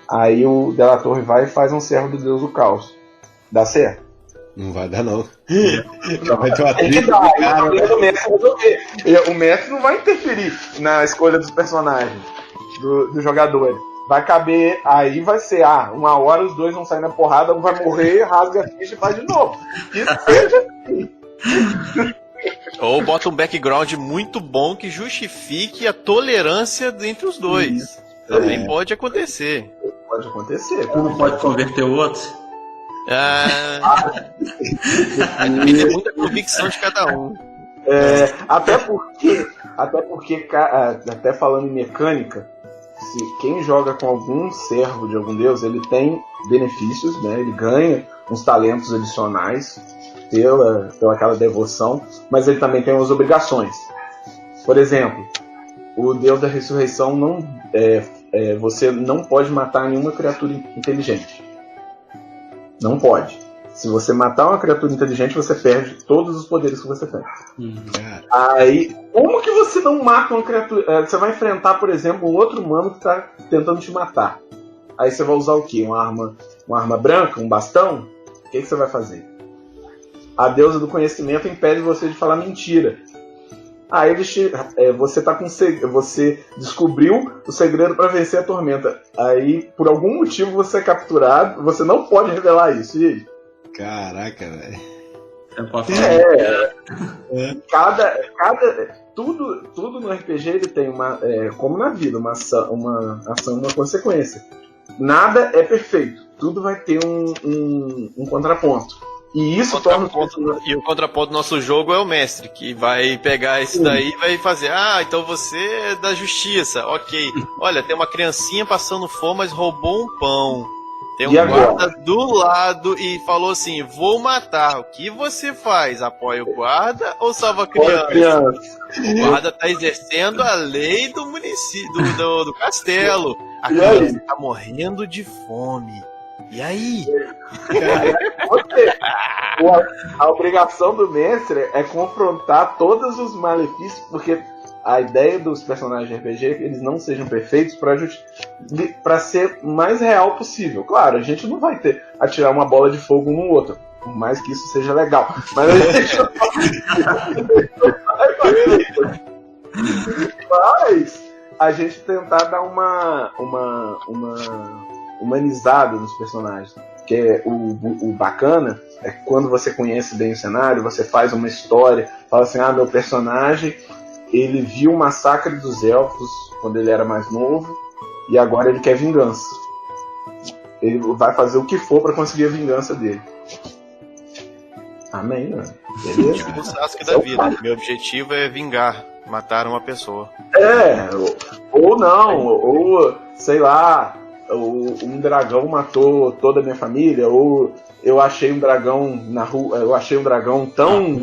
aí o Delatorre vai e faz um servo do Deus do Caos. Dá certo? Não vai dar, não. Já vai ter uma Tem que dar, o mestre resolver. O mestre não vai interferir na escolha dos personagens, do jogador. Vai caber, aí vai ser, uma hora os dois vão sair na porrada, um vai morrer, rasga a ficha e faz de novo. Isso seja assim. Ou bota um background muito bom que justifique a tolerância entre os dois. Isso. Também pode acontecer. Pode acontecer. Um não pode converter o outro. Tem muita convicção de cada um. Até porque, até falando em mecânica, quem joga com algum servo de algum deus, ele tem benefícios, né? Ele ganha uns talentos adicionais pela aquela devoção, mas ele também tem umas obrigações. Por exemplo, o Deus da Ressurreição você não pode matar nenhuma criatura inteligente. Não pode. Se você matar uma criatura inteligente, você perde todos os poderes que você tem. Aí, como que você não mata uma criatura? Você vai enfrentar, por exemplo, um outro humano que está tentando te matar. Aí você vai usar o quê? Uma arma branca? Um bastão? O que você vai fazer? A deusa do conhecimento impede você de falar mentira. Aí você descobriu o segredo para vencer a tormenta. Aí, por algum motivo, você é capturado. Você não pode revelar isso. E aí? Caraca, velho. Tudo no RPG ele tem como na vida, uma ação, uma consequência. Nada é perfeito. Tudo vai ter um contraponto. E isso torna E o contraponto do nosso jogo é o mestre, que vai pegar esse daí e vai fazer: então você é da justiça, ok. Olha, tem uma criancinha passando fome, mas roubou um pão. Tem um guarda do lado e falou assim: vou matar. O que você faz? Apoia o guarda ou salva a criança? O guarda tá exercendo a lei do município, do castelo. A criança tá morrendo de fome. E aí? A obrigação do mestre é confrontar todos os malefícios, porque a ideia dos personagens de RPG é que eles não sejam perfeitos para ser o mais real possível. Claro, a gente não vai atirar uma bola de fogo um no outro, por mais que isso seja legal. Mas a gente tentar dar uma humanizada nos personagens. Que é o bacana é que quando você conhece bem o cenário, você faz uma história, fala assim: meu personagem ele viu o massacre dos elfos quando ele era mais novo, e agora ele quer vingança. Ele vai fazer o que for pra conseguir a vingança dele. Amém, né? Beleza? Tipo o Sasuke da vida. Meu objetivo é vingar, matar uma pessoa. Ou não, ou sei lá, um dragão matou toda a minha família, ou eu achei um dragão na rua, eu achei um dragão tão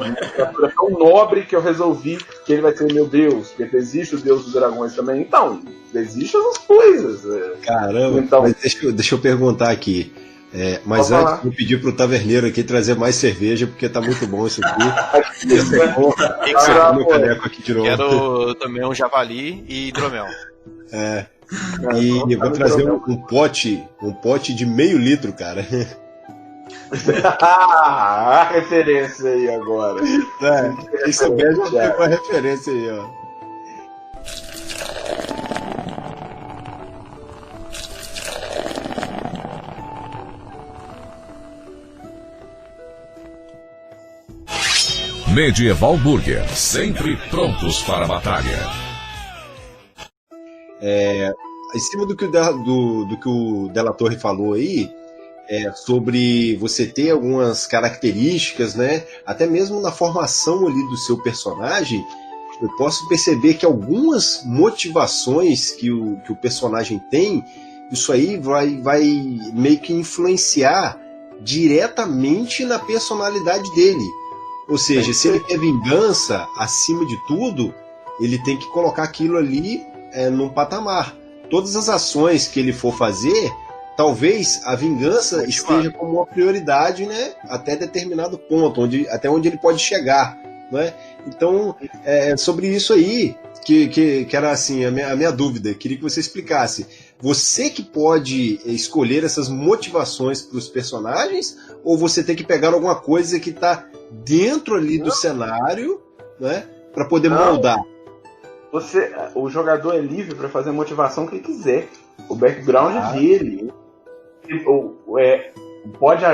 nobre que eu resolvi que ele vai ser meu Deus, porque existe o Deus dos dragões também. Então, existem as coisas. Caramba, então, mas deixa eu perguntar aqui. Mas antes eu pedi pro taverneiro aqui trazer mais cerveja, porque tá muito bom isso aqui. Tem que ser meu caneco aqui de novo. Quero também um javali e hidromel. E vou trazer um pote de meio litro, cara. A referência aí agora. Quem souber já pegou a referência aí, ó. Medieval Burger, sempre prontos para a batalha. Em cima do que o Della Torre falou aí, sobre você ter algumas características, né? Até mesmo na formação ali do seu personagem, eu posso perceber que algumas motivações que o personagem tem, isso aí vai meio que influenciar diretamente na personalidade dele. Ou seja, se ele quer vingança acima de tudo, ele tem que colocar aquilo ali num patamar. Todas as ações que ele for fazer, talvez a vingança esteja como uma prioridade, né, até determinado ponto, até onde ele pode chegar, né? Então, sobre isso aí, que era assim, a minha dúvida, queria que você explicasse. Você que pode escolher essas motivações para os personagens, ou você tem que pegar alguma coisa que está dentro ali do cenário, né, para poder moldar? O jogador é livre para fazer a motivação que ele quiser. O background é dele. Pode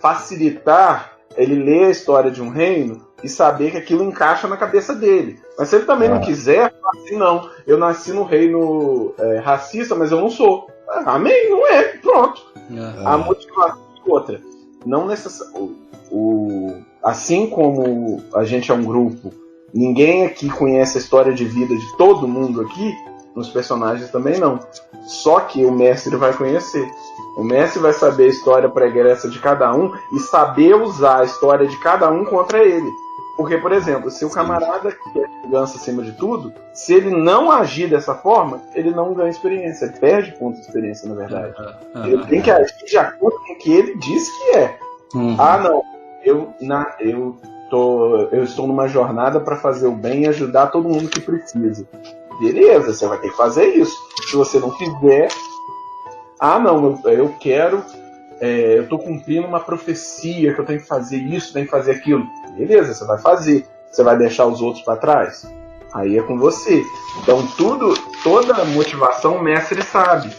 facilitar ele ler a história de um reino e saber que aquilo encaixa na cabeça dele. Mas se ele também não quiser, assim, não. Eu nasci no reino racista, mas eu não sou. Amém? Não é. Pronto. A motivação é outra. Não necessariamente. Assim como a gente é um grupo, ninguém aqui conhece a história de vida de todo mundo aqui, nos personagens também não. Só que o mestre vai conhecer. O mestre vai saber a história pregressa de cada um e saber usar a história de cada um contra ele. Porque, por exemplo, se o camarada quer vingança acima de tudo, se ele não agir dessa forma, ele não ganha experiência. Ele perde ponto de experiência, na verdade. Ele tem que agir de acordo com o que ele diz que é. Não. Eu estou numa jornada para fazer o bem e ajudar todo mundo que precisa. Beleza, você vai ter que fazer isso. Se você não fizer, não, eu quero, eu estou cumprindo uma profecia que eu tenho que fazer isso, tenho que fazer aquilo. Beleza, você vai fazer. Você vai deixar os outros para trás? Aí é com você. Então toda motivação o mestre sabe.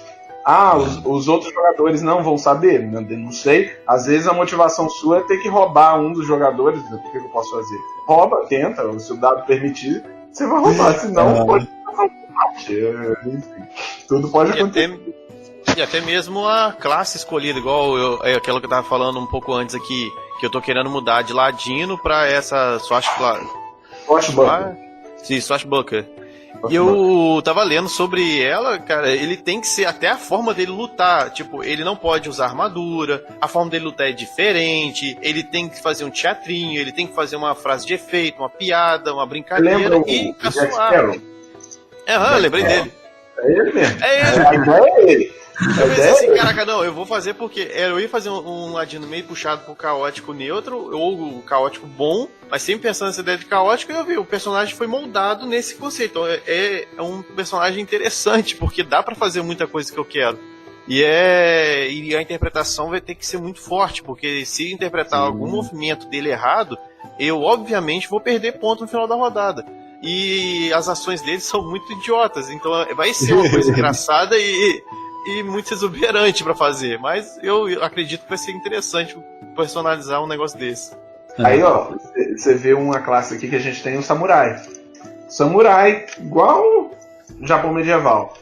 Os outros jogadores não vão saber? Não sei. Às vezes a motivação sua é ter que roubar um dos jogadores. O que eu posso fazer? Rouba, tenta. Se o dado permitir, você vai roubar. Senão, pode enfim, tudo pode acontecer. E até mesmo a classe escolhida, igual aquela que eu tava falando um pouco antes aqui, que eu tô querendo mudar de Ladino pra essa Swashbuckler. Sim, Swashbuckler. E eu tava lendo sobre ela, cara, ele tem que ser, até a forma dele lutar, tipo, ele não pode usar armadura, a forma dele lutar é diferente, ele tem que fazer um teatrinho, ele tem que fazer uma frase de efeito, uma piada, uma brincadeira e caçoar. Lembrei dele. É ele mesmo. É ele. A ideia é ele. Eu pensei assim, caraca, não, eu vou fazer porque eu ia fazer um Ladino meio puxado pro caótico neutro, ou o caótico bom, mas sempre pensando nessa ideia de caótico, eu vi, o personagem foi moldado nesse conceito. Então é um personagem interessante, porque dá pra fazer muita coisa que eu quero. E a interpretação vai ter que ser muito forte, porque se interpretar algum movimento dele errado, eu obviamente vou perder ponto no final da rodada. E as ações dele são muito idiotas, então vai ser uma coisa engraçada e muito exuberante pra fazer, mas eu acredito que vai ser interessante personalizar um negócio desse. Aí, ó, você vê uma classe aqui que a gente tem um samurai. Samurai, igual o Japão medieval.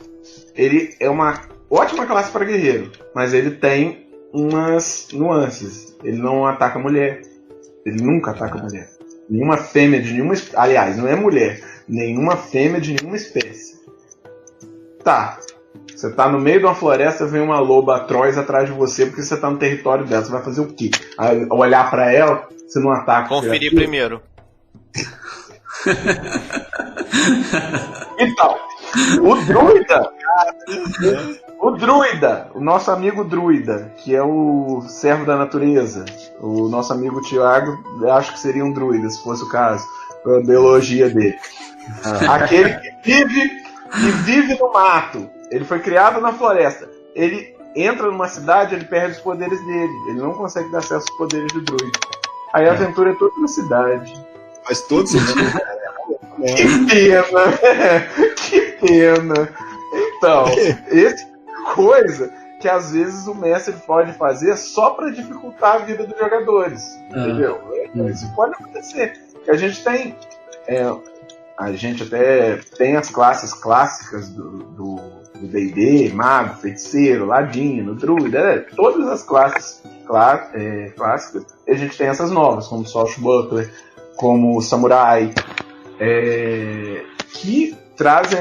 ele é uma ótima classe para guerreiro, mas ele tem umas nuances. Ele não ataca mulher. Ele nunca ataca mulher. Nenhuma fêmea de nenhuma espécie. Aliás, não é mulher. Nenhuma fêmea de nenhuma espécie. Tá. Você tá no meio de uma floresta, vem uma loba atroz atrás de você porque você tá no território dela. Você vai fazer o quê? Olhar pra ela, você não ataca. Conferir primeiro. Então, o druida, o nosso amigo druida, que é o servo da natureza, o nosso amigo Tiago, acho que seria um druida, se fosse o caso, pela biologia dele. Aquele que vive no mato, ele foi criado na floresta, ele entra numa cidade, ele perde os poderes dele, ele não consegue dar acesso aos poderes do druida. Aí a aventura é toda na cidade. Faz todo sentido. Que pena! Que pena! Então, esse coisa que às vezes o mestre pode fazer só para dificultar a vida dos jogadores. Entendeu? Isso pode acontecer. Porque a gente tem. A gente até tem as classes clássicas do D&D, mago, feiticeiro, ladino, druida, todas as classes clássicas. E a gente tem essas novas, como Swashbuckler, como Samurai, que trazem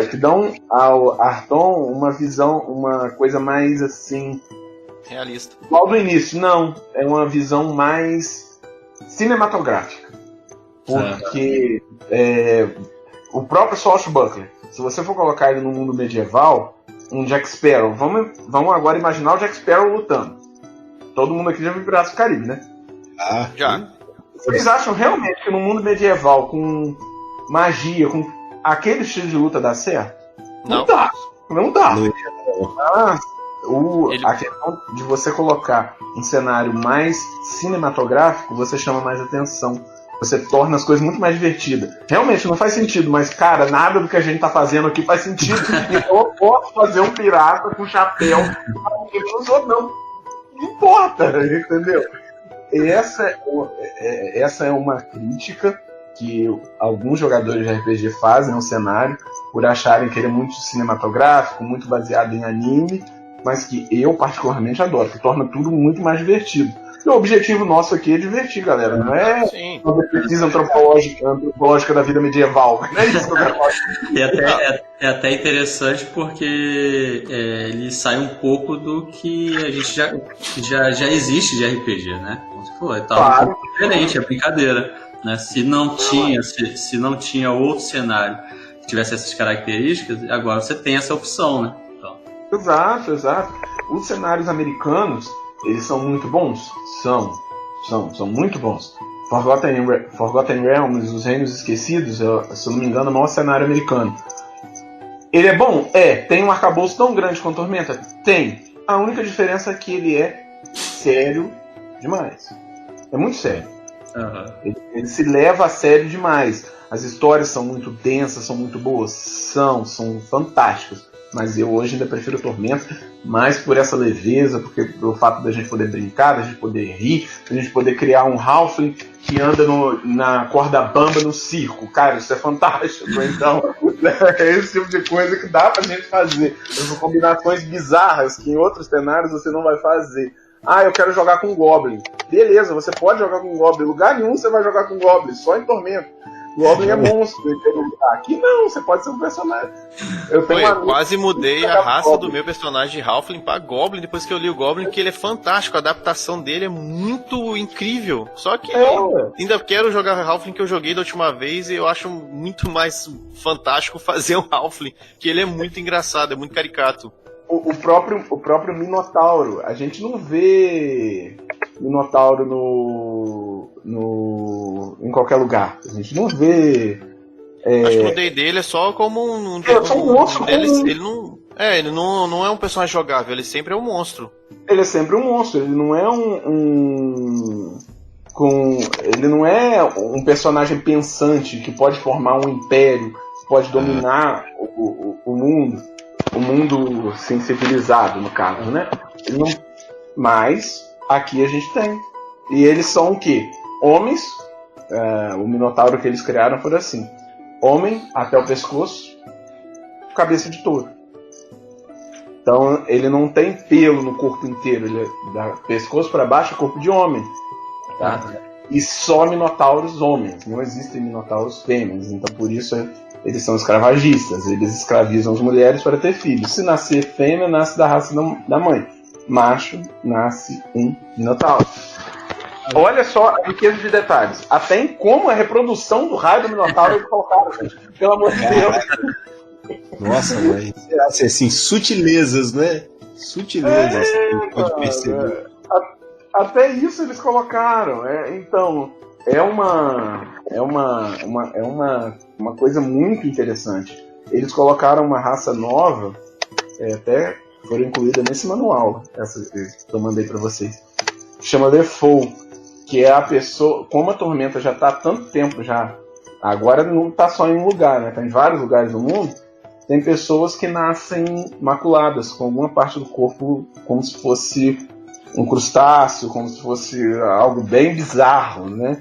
que dão ao Arton uma visão, uma coisa mais assim realista. Igual do início, não. É uma visão mais cinematográfica. Porque o próprio Swashbuckler, se você for colocar ele no mundo medieval, um Jack Sparrow, vamos agora imaginar o Jack Sparrow lutando. Todo mundo aqui já viu Piratas do Caribe, né? Já. Vocês acham realmente que no mundo medieval, com magia, com aquele estilo de luta dá certo? Não dá. Não dá. A questão de você colocar um cenário mais cinematográfico, você chama mais atenção. Você torna as coisas muito mais divertidas. Realmente não faz sentido, mas, cara, nada do que a gente tá fazendo aqui faz sentido. Então eu posso fazer um pirata com chapéu. Não importa, entendeu? Essa é uma crítica que alguns jogadores de RPG fazem ao cenário por acharem que ele é muito cinematográfico, muito baseado em anime, mas que eu particularmente adoro, que torna tudo muito mais divertido. E o objetivo nosso aqui é divertir, galera, não é uma pesquisa antropológica da vida medieval, não é isso que eu quero falar. É até interessante porque ele sai um pouco do que a gente já existe de RPG, né? Como você falou, tá um pouco diferente, é brincadeira. Né? Se não tinha outro cenário que tivesse essas características, agora você tem essa opção, né? Então. Exato. Os cenários americanos, eles são muito bons? São muito bons. Forgotten Realms, Os Reinos Esquecidos, se eu não me engano, é o maior cenário americano. Ele é bom? Tem um arcabouço tão grande quanto Tormenta? Tem. A única diferença é que ele é sério demais. É muito sério. Uhum. Ele se leva a sério demais. As histórias são muito densas, são muito boas. São fantásticas. Mas eu hoje ainda prefiro Tormenta, mais por essa leveza, porque pelo fato da gente poder brincar, da gente poder rir, da gente poder criar um Halfling que anda na corda bamba no circo. Cara, isso é fantástico. Então, é esse tipo de coisa que dá pra gente fazer. São combinações bizarras que em outros cenários você não vai fazer. Eu quero jogar com Goblin. Beleza, você pode jogar com Goblin. Em lugar nenhum você vai jogar com Goblin, só em Tormenta. Goblin é monstro. Aqui não, você pode ser um personagem. Eu quase mudei a raça do meu personagem de Halfling pra Goblin depois que eu li o Goblin, que ele é fantástico, a adaptação dele é muito incrível. Só que eu ainda quero jogar Halfling que eu joguei da última vez e eu acho muito mais fantástico fazer um Halfling, que ele é muito engraçado, é muito caricato. O próprio Minotauro, a gente não vê Minotauro em qualquer lugar. A gente não vê. Acho que o D&D ele é só como um monstro. Ele não é um personagem jogável, ele sempre é um monstro. Ele é sempre um monstro, ele não é ele não é um personagem pensante que pode formar um império, que pode dominar o mundo. O mundo civilizado, no caso, né? Mas aqui a gente tem. E eles são o quê? Homens. O Minotauro que eles criaram foi assim: homem até o pescoço, cabeça de touro. Então ele não tem pelo no corpo inteiro, ele é da pescoço para baixo é corpo de homem, tá? E só minotauros homens, não existem minotauros fêmeas, então por isso eles são escravagistas, eles escravizam as mulheres para ter filhos. Se nascer fêmea, nasce da raça da mãe. Macho, nasce um minotauro. Olha só a riqueza de detalhes. Até em como a reprodução do raio do minotauro eles colocaram, gente. Pelo amor de Deus. Nossa, mãe. Assim, sutilezas, né? Sutilezas, pode perceber. Até isso eles colocaram. Então, é uma coisa muito interessante. Eles colocaram uma raça nova, até foram incluída nesse manual, essa que eu mandei para vocês. Chama Lefou, que é a pessoa, como a Tormenta já está há tanto tempo já, agora não está só em um lugar, né? Está em vários lugares do mundo. Tem pessoas que nascem maculadas, com alguma parte do corpo como se fosse um crustáceo, como se fosse algo bem bizarro, né?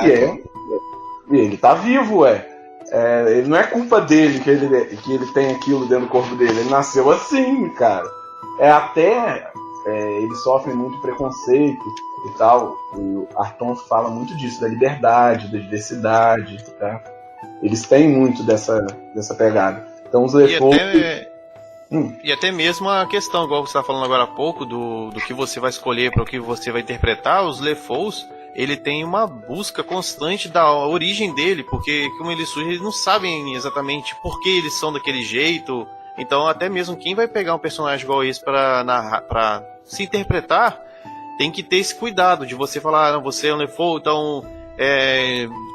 E ele tá vivo, ele não é culpa dele que ele tem aquilo dentro do corpo dele, ele nasceu assim, cara. Eles sofrem muito preconceito e tal. O Arton fala muito disso, da liberdade, da diversidade, tá? Eles têm muito dessa pegada. Então os Lefou... E até mesmo a questão, igual você estava falando agora há pouco, do que você vai escolher para o que você vai interpretar, os Lefous, ele tem uma busca constante da origem dele, porque como eles surgem, eles não sabem exatamente por que eles são daquele jeito. Então até mesmo quem vai pegar um personagem igual esse para se interpretar, tem que ter esse cuidado de você falar, não, você é um Lefou, então...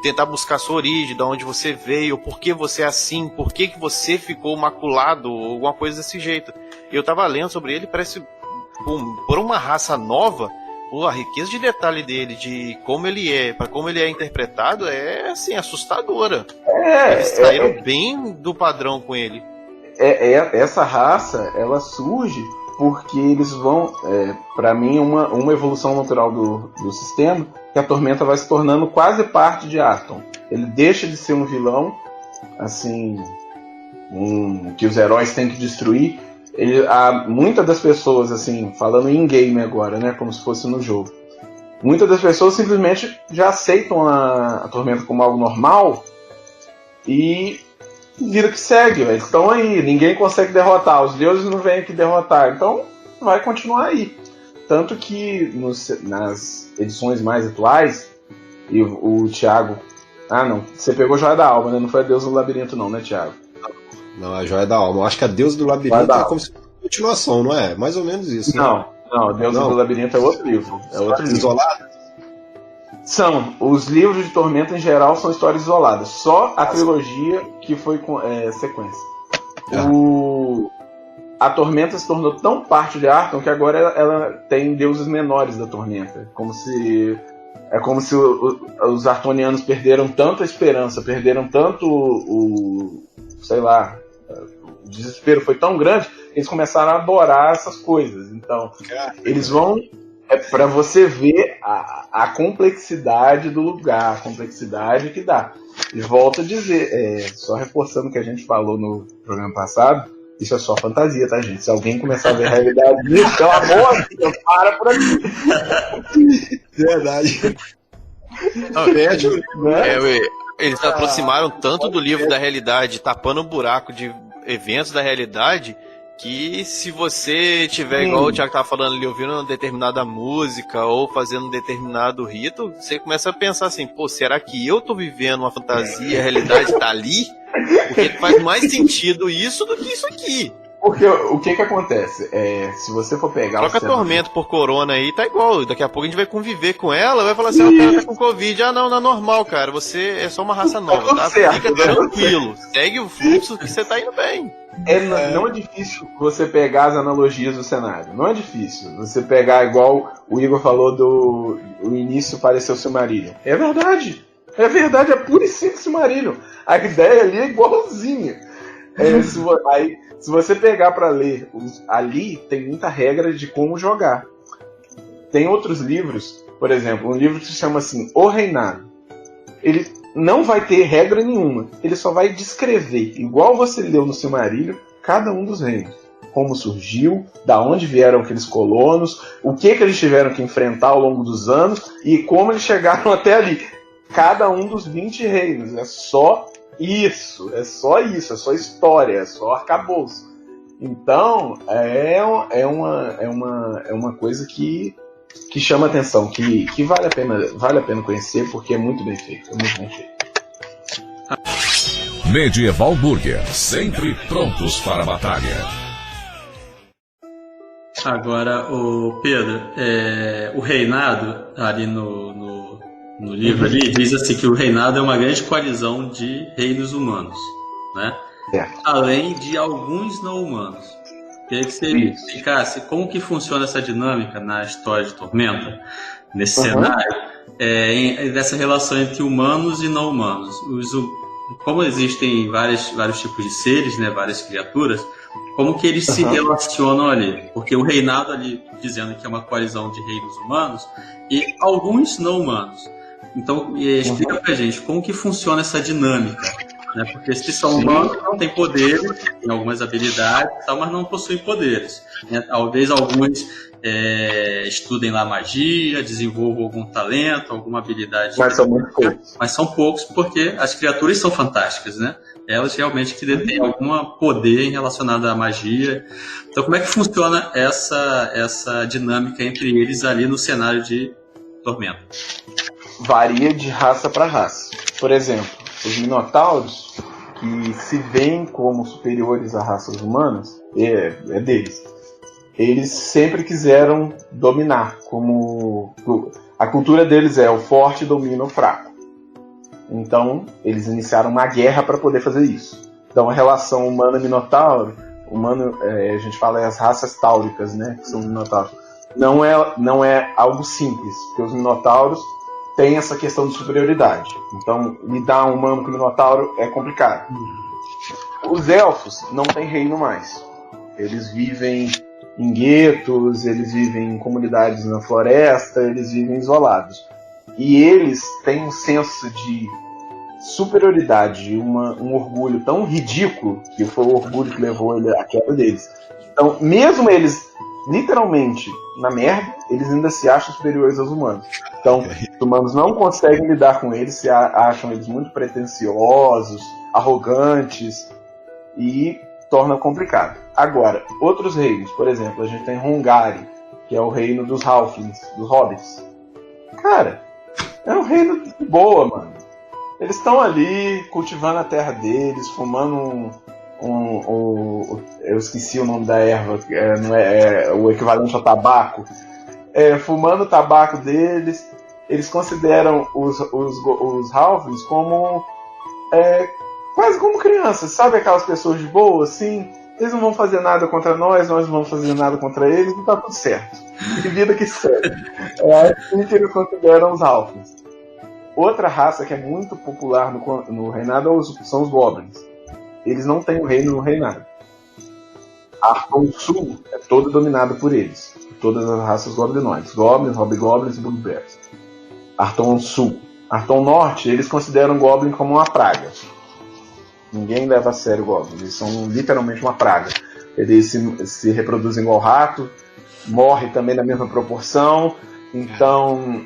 tentar buscar a sua origem, de onde você veio, por que você é assim, por que você ficou maculado, ou alguma coisa desse jeito. Eu tava lendo sobre ele, parece por uma raça nova, a riqueza de detalhe dele, de como ele é, para como ele é interpretado, é assim, assustadora. Eles saíram bem do padrão com ele. Essa raça, ela surge porque eles vão, para mim, uma evolução natural do sistema, que a Tormenta vai se tornando quase parte de Arton. Ele deixa de ser um vilão, assim, que os heróis têm que destruir. Muitas das pessoas, assim, falando em game agora, né, como se fosse no jogo, muitas das pessoas simplesmente já aceitam a Tormenta como algo normal e vira que segue, eles estão aí, ninguém consegue derrotar, os deuses não vêm aqui derrotar, então vai continuar aí. Tanto que nas edições mais atuais, e o Thiago... não, você pegou a Joia da Alma, né? Não foi a Deusa do Labirinto não, né, Thiago? Não, a Joia da Alma. Eu acho que a Deusa do Labirinto é como se fosse uma continuação, não é? Mais ou menos isso. Não, a Deusa do Labirinto é outro livro. É outro livro. Isolado? São. Os livros de Tormenta, em geral, são histórias isoladas. Só a trilogia que foi sequência. A Tormenta se tornou tão parte de Arton que agora ela tem deuses menores da Tormenta. Como se os artonianos perderam tanto a esperança, perderam tanto o desespero foi tão grande que eles começaram a adorar essas coisas. Então, eles vão... para você ver a complexidade do lugar, a complexidade que dá. E volto a dizer, só reforçando o que a gente falou no programa passado, isso é só fantasia, tá, gente? Se alguém começar a ver a realidade disso, pelo amor de Deus, para por aqui. Verdade. Eles se aproximaram tanto do livro da realidade, tapando o buraco de eventos da realidade, que se você tiver, igual o Thiago tava falando ali, ouvindo uma determinada música ou fazendo um determinado rito, você começa a pensar assim, será que eu tô vivendo uma fantasia, a realidade tá ali? Porque faz mais sentido isso do que isso aqui. Porque o que acontece? Se você for pegar... Troca Tormenta por Corona aí, tá igual. Daqui a pouco a gente vai conviver com ela, vai falar assim, o cara tá com Covid. Não é normal, cara. Você é só uma raça nova, tá? Fica tranquilo. Segue o fluxo que você tá indo bem. Não é difícil você pegar as analogias do cenário. Não é difícil você pegar, igual o Igor falou o início pareceu o Silmarillion. É verdade, é puro e simples Silmarillion. A ideia ali é igualzinha. Se você pegar para ler, ali tem muita regra de como jogar. Tem outros livros, por exemplo, um livro que se chama assim, O Reinado. Ele não vai ter regra nenhuma, ele só vai descrever, igual você leu no Silmarillion, cada um dos reinos. como surgiu, da onde vieram aqueles colonos, o que eles tiveram que enfrentar ao longo dos anos e como eles chegaram até ali. Cada um dos 20 reinos, é só isso, é só história, é só arcabouço. Então, é uma coisa que chama atenção, que vale a pena conhecer, porque é muito bem feito, Medieval Burger, sempre prontos para a batalha. Agora, o Pedro, o reinado, ali no livro ali, diz assim que o reinado é uma grande coalizão de reinos humanos, né? Além de alguns não humanos. Queria que você explicasse como que funciona essa dinâmica na história de Tormenta, nesse cenário, dessa relação entre humanos e não humanos. Como existem vários tipos de seres, né, várias criaturas, como que eles se relacionam ali? Porque o reinado ali, dizendo que é uma coalizão de reinos humanos e alguns não humanos. Então, explica pra gente como que funciona essa dinâmica, né? Porque se são humanos, não têm poderes, têm algumas habilidades, mas não possuem poderes, né? Talvez alguns estudem lá magia, desenvolvam algum talento, alguma habilidade. Mas são muito poucos. Mas são poucos porque as criaturas são fantásticas, né? Elas realmente que detêm algum poder relacionado à magia. Então, como é que funciona essa dinâmica entre eles ali no cenário de Tormenta? Varia de raça para raça. Por exemplo, os Minotauros, que se veem como superiores a raças humanas, é deles. Eles sempre quiseram dominar, como a cultura deles é o forte domina o fraco. Então, eles iniciaram uma guerra para poder fazer isso. Então, a relação humano-minotauro, a gente fala as raças táuricas, né, que são minotauros, não é algo simples, porque os minotauros têm essa questão de superioridade. Então, lidar um humano com o minotauro é complicado. Os elfos não têm reino mais. Eles vivem em guetos, eles vivem em comunidades na floresta, eles vivem isolados. E eles têm um senso de superioridade, um orgulho tão ridículo, que foi o orgulho que levou à queda deles. Então, mesmo eles literalmente na merda, eles ainda se acham superiores aos humanos. Então, os humanos não conseguem lidar com eles, se acham eles muito pretensiosos, arrogantes, e torna complicado. Agora, outros reinos, por exemplo, a gente tem Hungari, que é o reino dos Halflings, dos Hobbits. Cara, é um reino de boa, mano. Eles estão ali cultivando a terra deles, fumando eu esqueci o nome da erva, não é o equivalente ao tabaco. Fumando o tabaco deles. Eles consideram os Halflings como quase como crianças, sabe, aquelas pessoas de boa, assim. Eles não vão fazer nada contra nós não vamos fazer nada contra eles, e tá tudo certo. Que vida que segue. É assim que eles consideram os Halflings. Outra raça que é muito popular no reinado são os Goblins. Eles não têm o reino no reinado. Arton Sul é todo dominado por eles. Todas as raças goblinoides. Goblins, hobgoblins e bugbears. Arton Sul. Arton Norte, eles consideram Goblin como uma praga. Ninguém leva a sério Goblins. Eles são literalmente uma praga. Eles se reproduzem igual rato. Morrem também na mesma proporção. Então,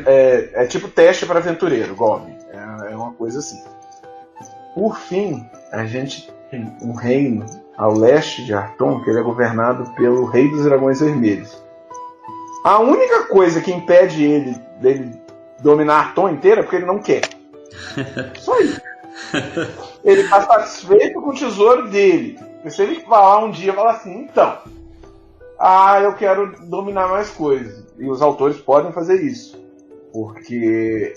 é tipo teste para aventureiro, Goblin. É uma coisa assim. Por fim, a gente tem um reino ao leste de Arton, que ele é governado pelo Rei dos Dragões Vermelhos. A única coisa que impede dele dominar Arton inteira é porque ele não quer. Só isso. Ele está satisfeito com o tesouro dele. Porque se ele falar um dia, falar assim, então, eu quero dominar mais coisas. E os autores podem fazer isso. Porque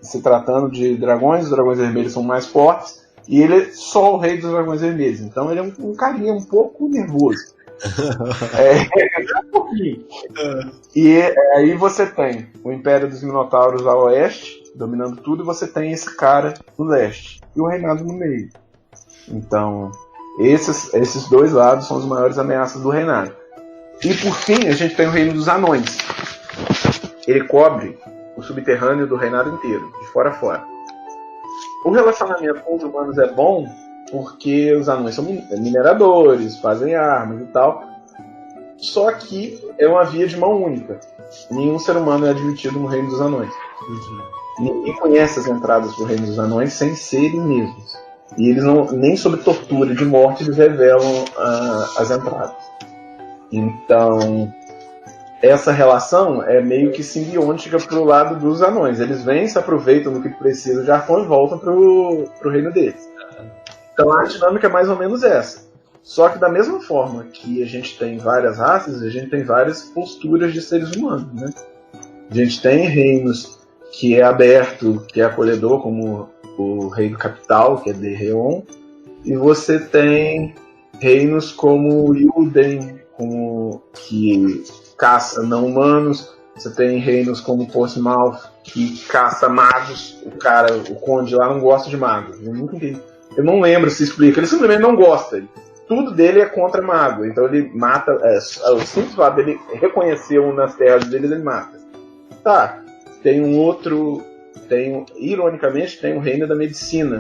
se tratando de dragões, os dragões vermelhos são mais fortes, e ele é só o rei dos dragões vermelhos. Então ele é um carinha um pouco nervoso. Um pouquinho. E aí você tem o Império dos Minotauros ao oeste, dominando tudo, e você tem esse cara no leste, e o reinado no meio. Então, esses dois lados são as maiores ameaças do reinado. E por fim, a gente tem o reino dos anões. Ele cobre o subterrâneo do reinado inteiro, de fora a fora. O relacionamento com os humanos é bom porque os anões são mineradores, fazem armas e tal. Só que é uma via de mão única. Nenhum ser humano é admitido no reino dos anões. Ninguém conhece as entradas do reino dos anões sem serem mesmos. E eles não, nem sob tortura de morte, eles revelam as entradas. Então, essa relação é meio que simbiótica pro lado dos anões. Eles vêm, se aproveitam do que precisa de Arton e voltam pro reino deles. Então a dinâmica é mais ou menos essa. Só que da mesma forma que a gente tem várias raças, a gente tem várias posturas de seres humanos, né? A gente tem reinos que é aberto, que é acolhedor, como o reino capital, que é Derreon, e você tem reinos como Yulden, que caça não humanos. Você tem reinos como Portsmouth, que caça magos. O conde lá não gosta de magos. Eu não lembro se explica. Ele simplesmente não gosta. Tudo dele é contra mago. Então ele mata. O simples fato dele reconhecer um nas terras deles, ele mata. Tá. Tem um outro. Ironicamente, tem o reino da medicina.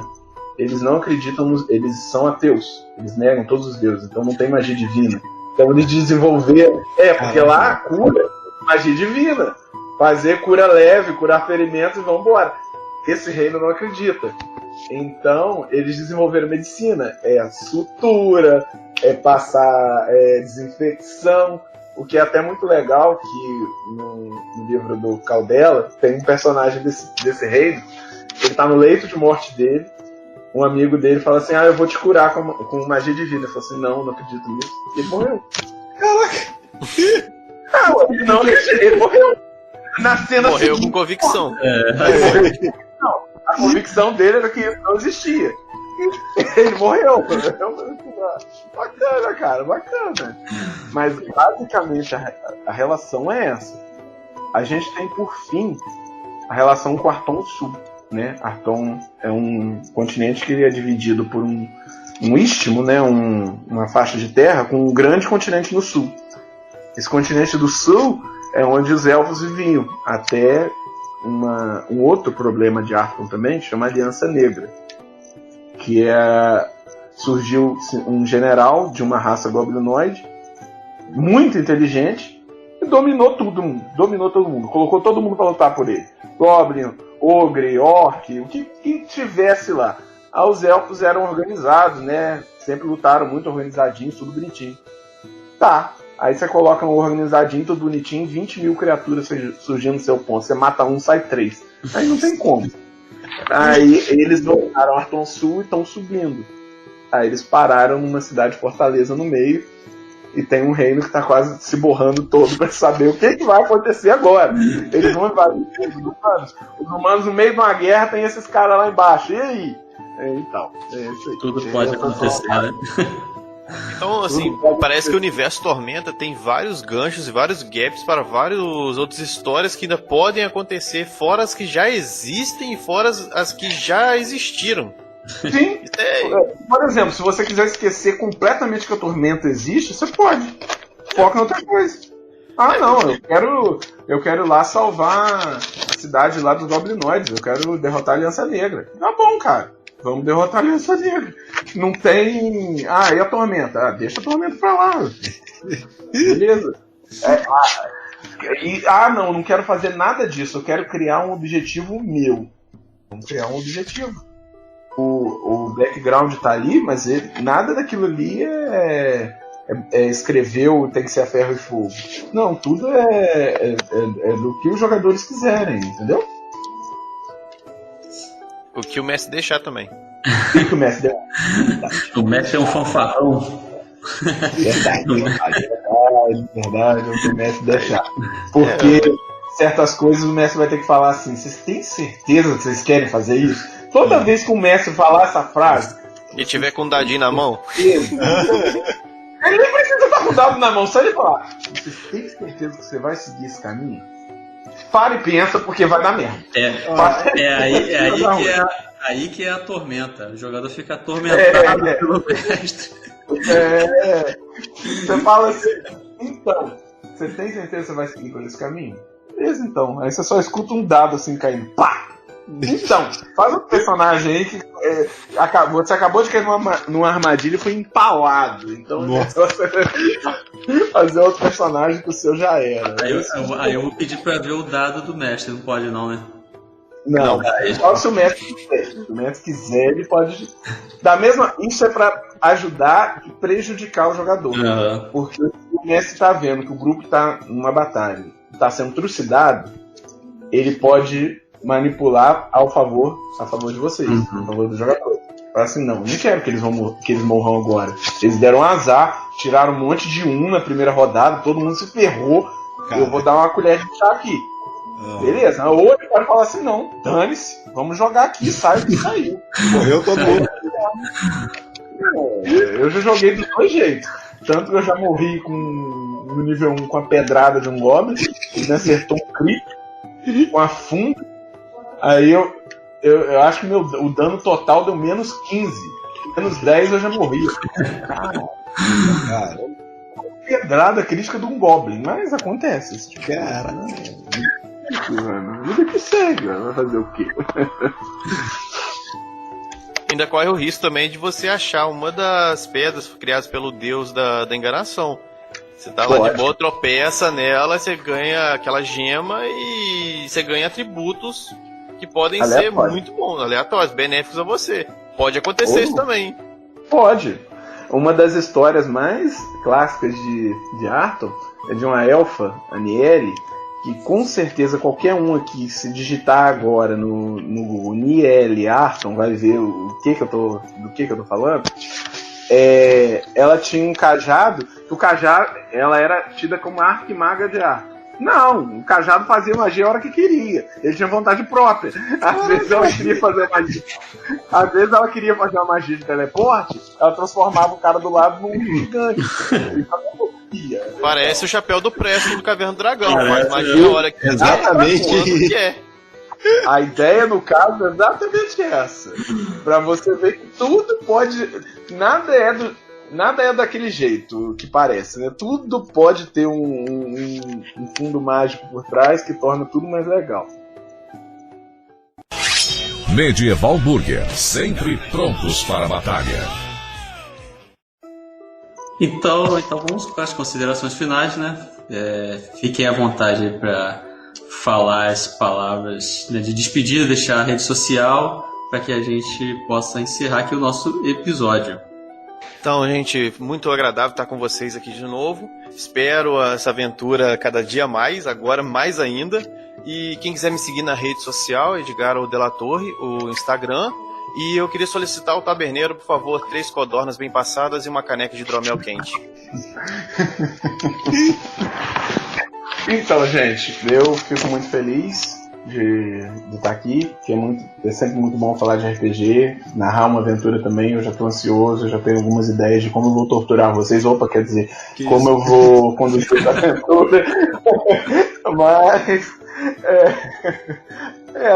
Eles não acreditam. Eles são ateus. Eles negam todos os deuses. Então não tem magia divina. Então eles desenvolveram. Porque lá a cura, magia divina. Fazer cura leve, curar ferimentos e vambora. Esse reino não acredita. Então eles desenvolveram medicina. É sutura, é passar desinfecção. O que é até muito legal, que no livro do Caldela tem um personagem desse reino. Ele tá no leito de morte dele. Um amigo dele fala assim: eu vou te curar com magia divina. Ele fala assim: não acredito nisso. E ele morreu. Caraca! Não acredito, ele morreu. Na cena morreu seguinte, com convicção. Não, a convicção dele era que isso não existia. Ele morreu. Bacana, cara, bacana. Mas basicamente a relação é essa. A gente tem por fim a relação com o Arton Sul. Né? Arton é um continente que é dividido por um istmo, né? Uma faixa de terra com um grande continente no sul. Esse continente do sul é onde os elfos viviam, até um outro problema de Arton também, que chama Aliança Negra, que surgiu um general de uma raça goblinoide, muito inteligente, e dominou todo mundo, colocou todo mundo para lutar por ele. Goblin, ogre, orc, o que tivesse lá. Os elfos eram organizados, né? Sempre lutaram muito organizadinhos, tudo bonitinho. Tá, aí você coloca um organizadinho, tudo bonitinho, 20 mil criaturas surgindo no seu ponto. Você mata um, sai 3. Aí não tem como. Aí eles dominaram Arton Sul e estão subindo. Aí eles pararam numa cidade fortaleza no meio. E tem um reino que está quase se borrando todo para saber o que vai acontecer agora. Eles vão invadir os humanos. Os humanos, no meio de uma guerra, tem esses caras lá embaixo. E aí? Então, é isso aí. Tudo pode acontecer, né? Então, assim, parece que o universo Tormenta tem vários ganchos e vários gaps para várias outras histórias que ainda podem acontecer, fora as que já existem e fora as que já existiram. Sim. Por exemplo, se você quiser esquecer completamente que a Tormenta existe, você pode. Foca em outra coisa. Não, eu quero lá salvar a cidade lá dos goblinoides. Eu quero derrotar a Aliança Negra. Tá bom, cara. Vamos derrotar a Aliança Negra. Não tem... e a Tormenta? Deixa a Tormenta pra lá. Beleza. Não quero fazer nada disso. Eu quero criar um objetivo meu. Vamos criar um objetivo. O background tá ali, mas nada daquilo ali escreveu, tem que ser a ferro e fogo. Não, tudo é do que os jogadores quiserem, entendeu? O que o mestre deixar também. O que o mestre deixar. O mestre é um fanfarrão. Verdade, o que o mestre deixar. Porque certas coisas o mestre vai ter que falar assim: vocês têm certeza que vocês querem fazer isso? Toda vez que o mestre falar essa frase e tiver com um dadinho na mão, ele nem precisa estar com o dado na mão, só ele falar: vocês têm certeza que você vai seguir esse caminho? Para e pensa, porque vai dar merda. Aí que é a tormenta. O jogador fica atormentado pelo mestre. Você fala assim: então, você tem certeza que você vai seguir por esse caminho? Beleza, então. Aí você só escuta um dado assim caindo. Pá! Então, faz um personagem aí que você acabou de cair numa armadilha e foi empalado. Então, fazer outro personagem que o seu já era. Aí eu vou pedir pra ver o dado do mestre, não pode não, né? Não, só se o mestre quiser. Se o mestre quiser, ele pode. Isso é pra ajudar e prejudicar o jogador. Uhum. Porque se o mestre tá vendo que o grupo tá numa batalha, tá sendo trucidado, ele pode manipular a favor de vocês, a favor do jogador. Fala assim, não quero que eles morram agora. Eles deram azar, tiraram um monte de na primeira rodada, todo mundo se ferrou. Cara. Eu vou dar uma colher de chá aqui. Beleza, ou ele pode falar assim, não, dane-se, vamos jogar aqui, saiu. Morreu todo mundo. Eu já joguei dos dois jeitos. Tanto que eu já morri no nível 1 com a pedrada de um goblin, que me acertou um crítico, com a funda. Aí eu acho que o dano total deu menos 15. Menos 10 eu já morri. Cara, pedrada crítica de um goblin, mas acontece. Isso, cara. Vida que segue, vai fazer o quê? Ainda corre o risco também de você achar uma das pedras criadas pelo deus da enganação. Você tá lá de boa, tropeça nela, você ganha aquela gema e você ganha atributos que podem ser muito bons, aleatórios, benéficos a você. Pode acontecer isso também. Pode. Uma das histórias mais clássicas de Arton é de uma elfa, Aniele, que com certeza qualquer um aqui, se digitar agora no Niele Arton, vai ver do que eu tô falando. Ela tinha um cajado, que o cajado, ela era tida como arquimaga de Arton. Não, o cajado fazia magia a hora que queria. Ele tinha vontade própria. Às vezes ela queria fazer magia. Às vezes ela queria fazer uma magia de teleporte, ela transformava o cara do lado num gigante. Parece o chapéu do Presto do Caverna do Dragão. Faz magia a hora que quiser. Exatamente. A ideia, no caso, é exatamente essa. Pra você ver que tudo pode... Nada é daquele jeito que parece, né? Tudo pode ter um fundo mágico por trás que torna tudo mais legal. Medieval Burger, sempre prontos para a batalha. Então vamos para as considerações finais, né? Fiquem à vontade para falar as palavras, né, de despedida, deixar a rede social para que a gente possa encerrar aqui o nosso episódio. Então, gente, muito agradável estar com vocês aqui de novo. Espero essa aventura cada dia mais, agora mais ainda. E quem quiser me seguir na rede social, Edgar O Della Torre, o Instagram. E eu queria solicitar ao taberneiro, por favor, 3 codornas bem passadas e uma caneca de hidromel quente. Então, gente, eu fico muito feliz de estar aqui, que é sempre muito bom falar de RPG, narrar uma aventura também. Eu já estou ansioso, eu já tenho algumas ideias de como eu vou torturar vocês, quer dizer, como eu vou conduzir a aventura. Mas é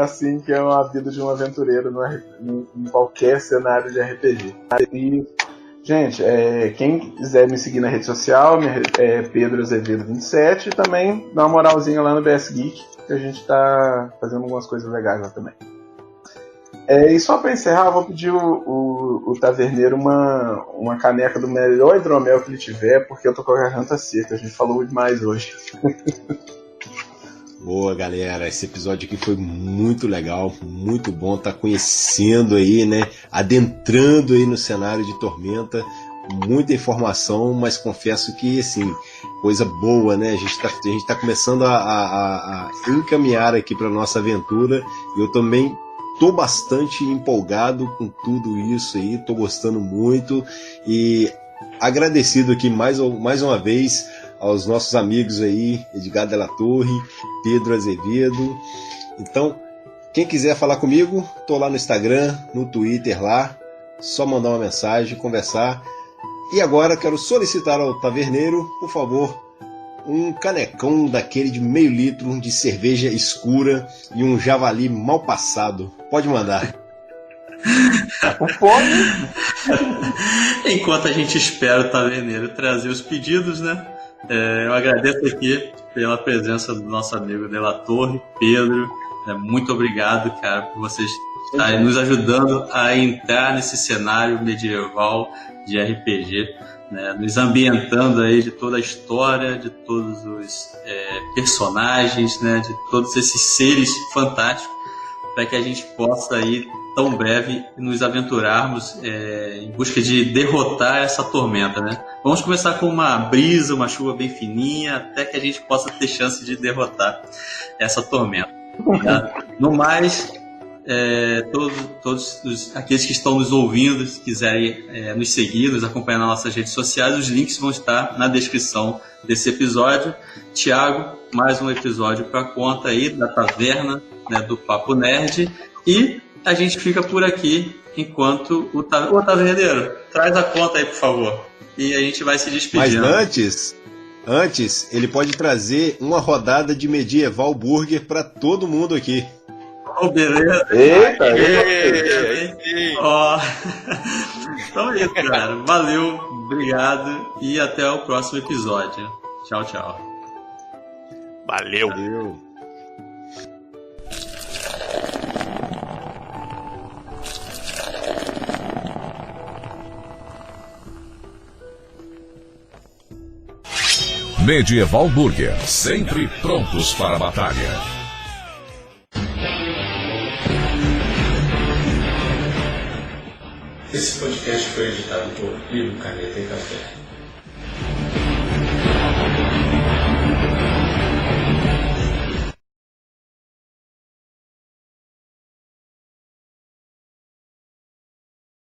assim que é uma vida de um aventureiro em qualquer cenário de RPG. E, gente, quem quiser me seguir na rede social, é Pedro Azevedo 27, e também dá uma moralzinha lá no BS Geek, que a gente tá fazendo algumas coisas legais lá também. E só para encerrar, eu vou pedir o taverneiro uma caneca do melhor hidromel que ele tiver, porque eu tô com a garganta seca, a gente falou demais hoje. Boa, galera, esse episódio aqui foi muito legal, muito bom, tá conhecendo aí, né, adentrando aí no cenário de Tormenta, muita informação, mas confesso que, assim, coisa boa, né, a gente tá começando a encaminhar aqui para nossa aventura, e eu também tô bastante empolgado com tudo isso aí, tô gostando muito, e agradecido aqui mais uma vez aos nossos amigos aí, Edgar Della Torre, Pedro Azevedo. Então, quem quiser falar comigo, tô lá no Instagram, no Twitter lá, só mandar uma mensagem, conversar. E agora quero solicitar ao taverneiro, por favor, um canecão daquele de meio litro de cerveja escura e um javali mal passado. Pode mandar. O fome. Enquanto a gente espera o taverneiro trazer os pedidos, né? Eu agradeço aqui pela presença do nosso amigo Della Torre, Pedro. Muito obrigado, cara, por vocês estarem nos ajudando a entrar nesse cenário medieval de RPG, né, nos ambientando aí de toda a história, de todos os personagens, né, de todos esses seres fantásticos, para que a gente possa aí tão breve nos aventurarmos em busca de derrotar essa tormenta, né? Vamos começar com uma brisa, uma chuva bem fininha, até que a gente possa ter chance de derrotar essa tormenta. Tá? No mais, todos aqueles que estão nos ouvindo, se quiserem nos seguir, nos acompanhar nas nossas redes sociais, os links vão estar na descrição desse episódio. Tiago, mais um episódio para conta aí da taverna, né, do Papo Nerd, e a gente fica por aqui enquanto o taverneiro traz a conta aí, por favor, e a gente vai se despedindo. Mas antes ele pode trazer uma rodada de Medieval Burger para todo mundo aqui. Oh, beleza. Eita, Ó. Então é isso, cara. Valeu, obrigado e até o próximo episódio. Tchau, tchau. Valeu. Medieval Burger, sempre prontos para a batalha. Esse podcast foi editado por Livro, Caneta e Café.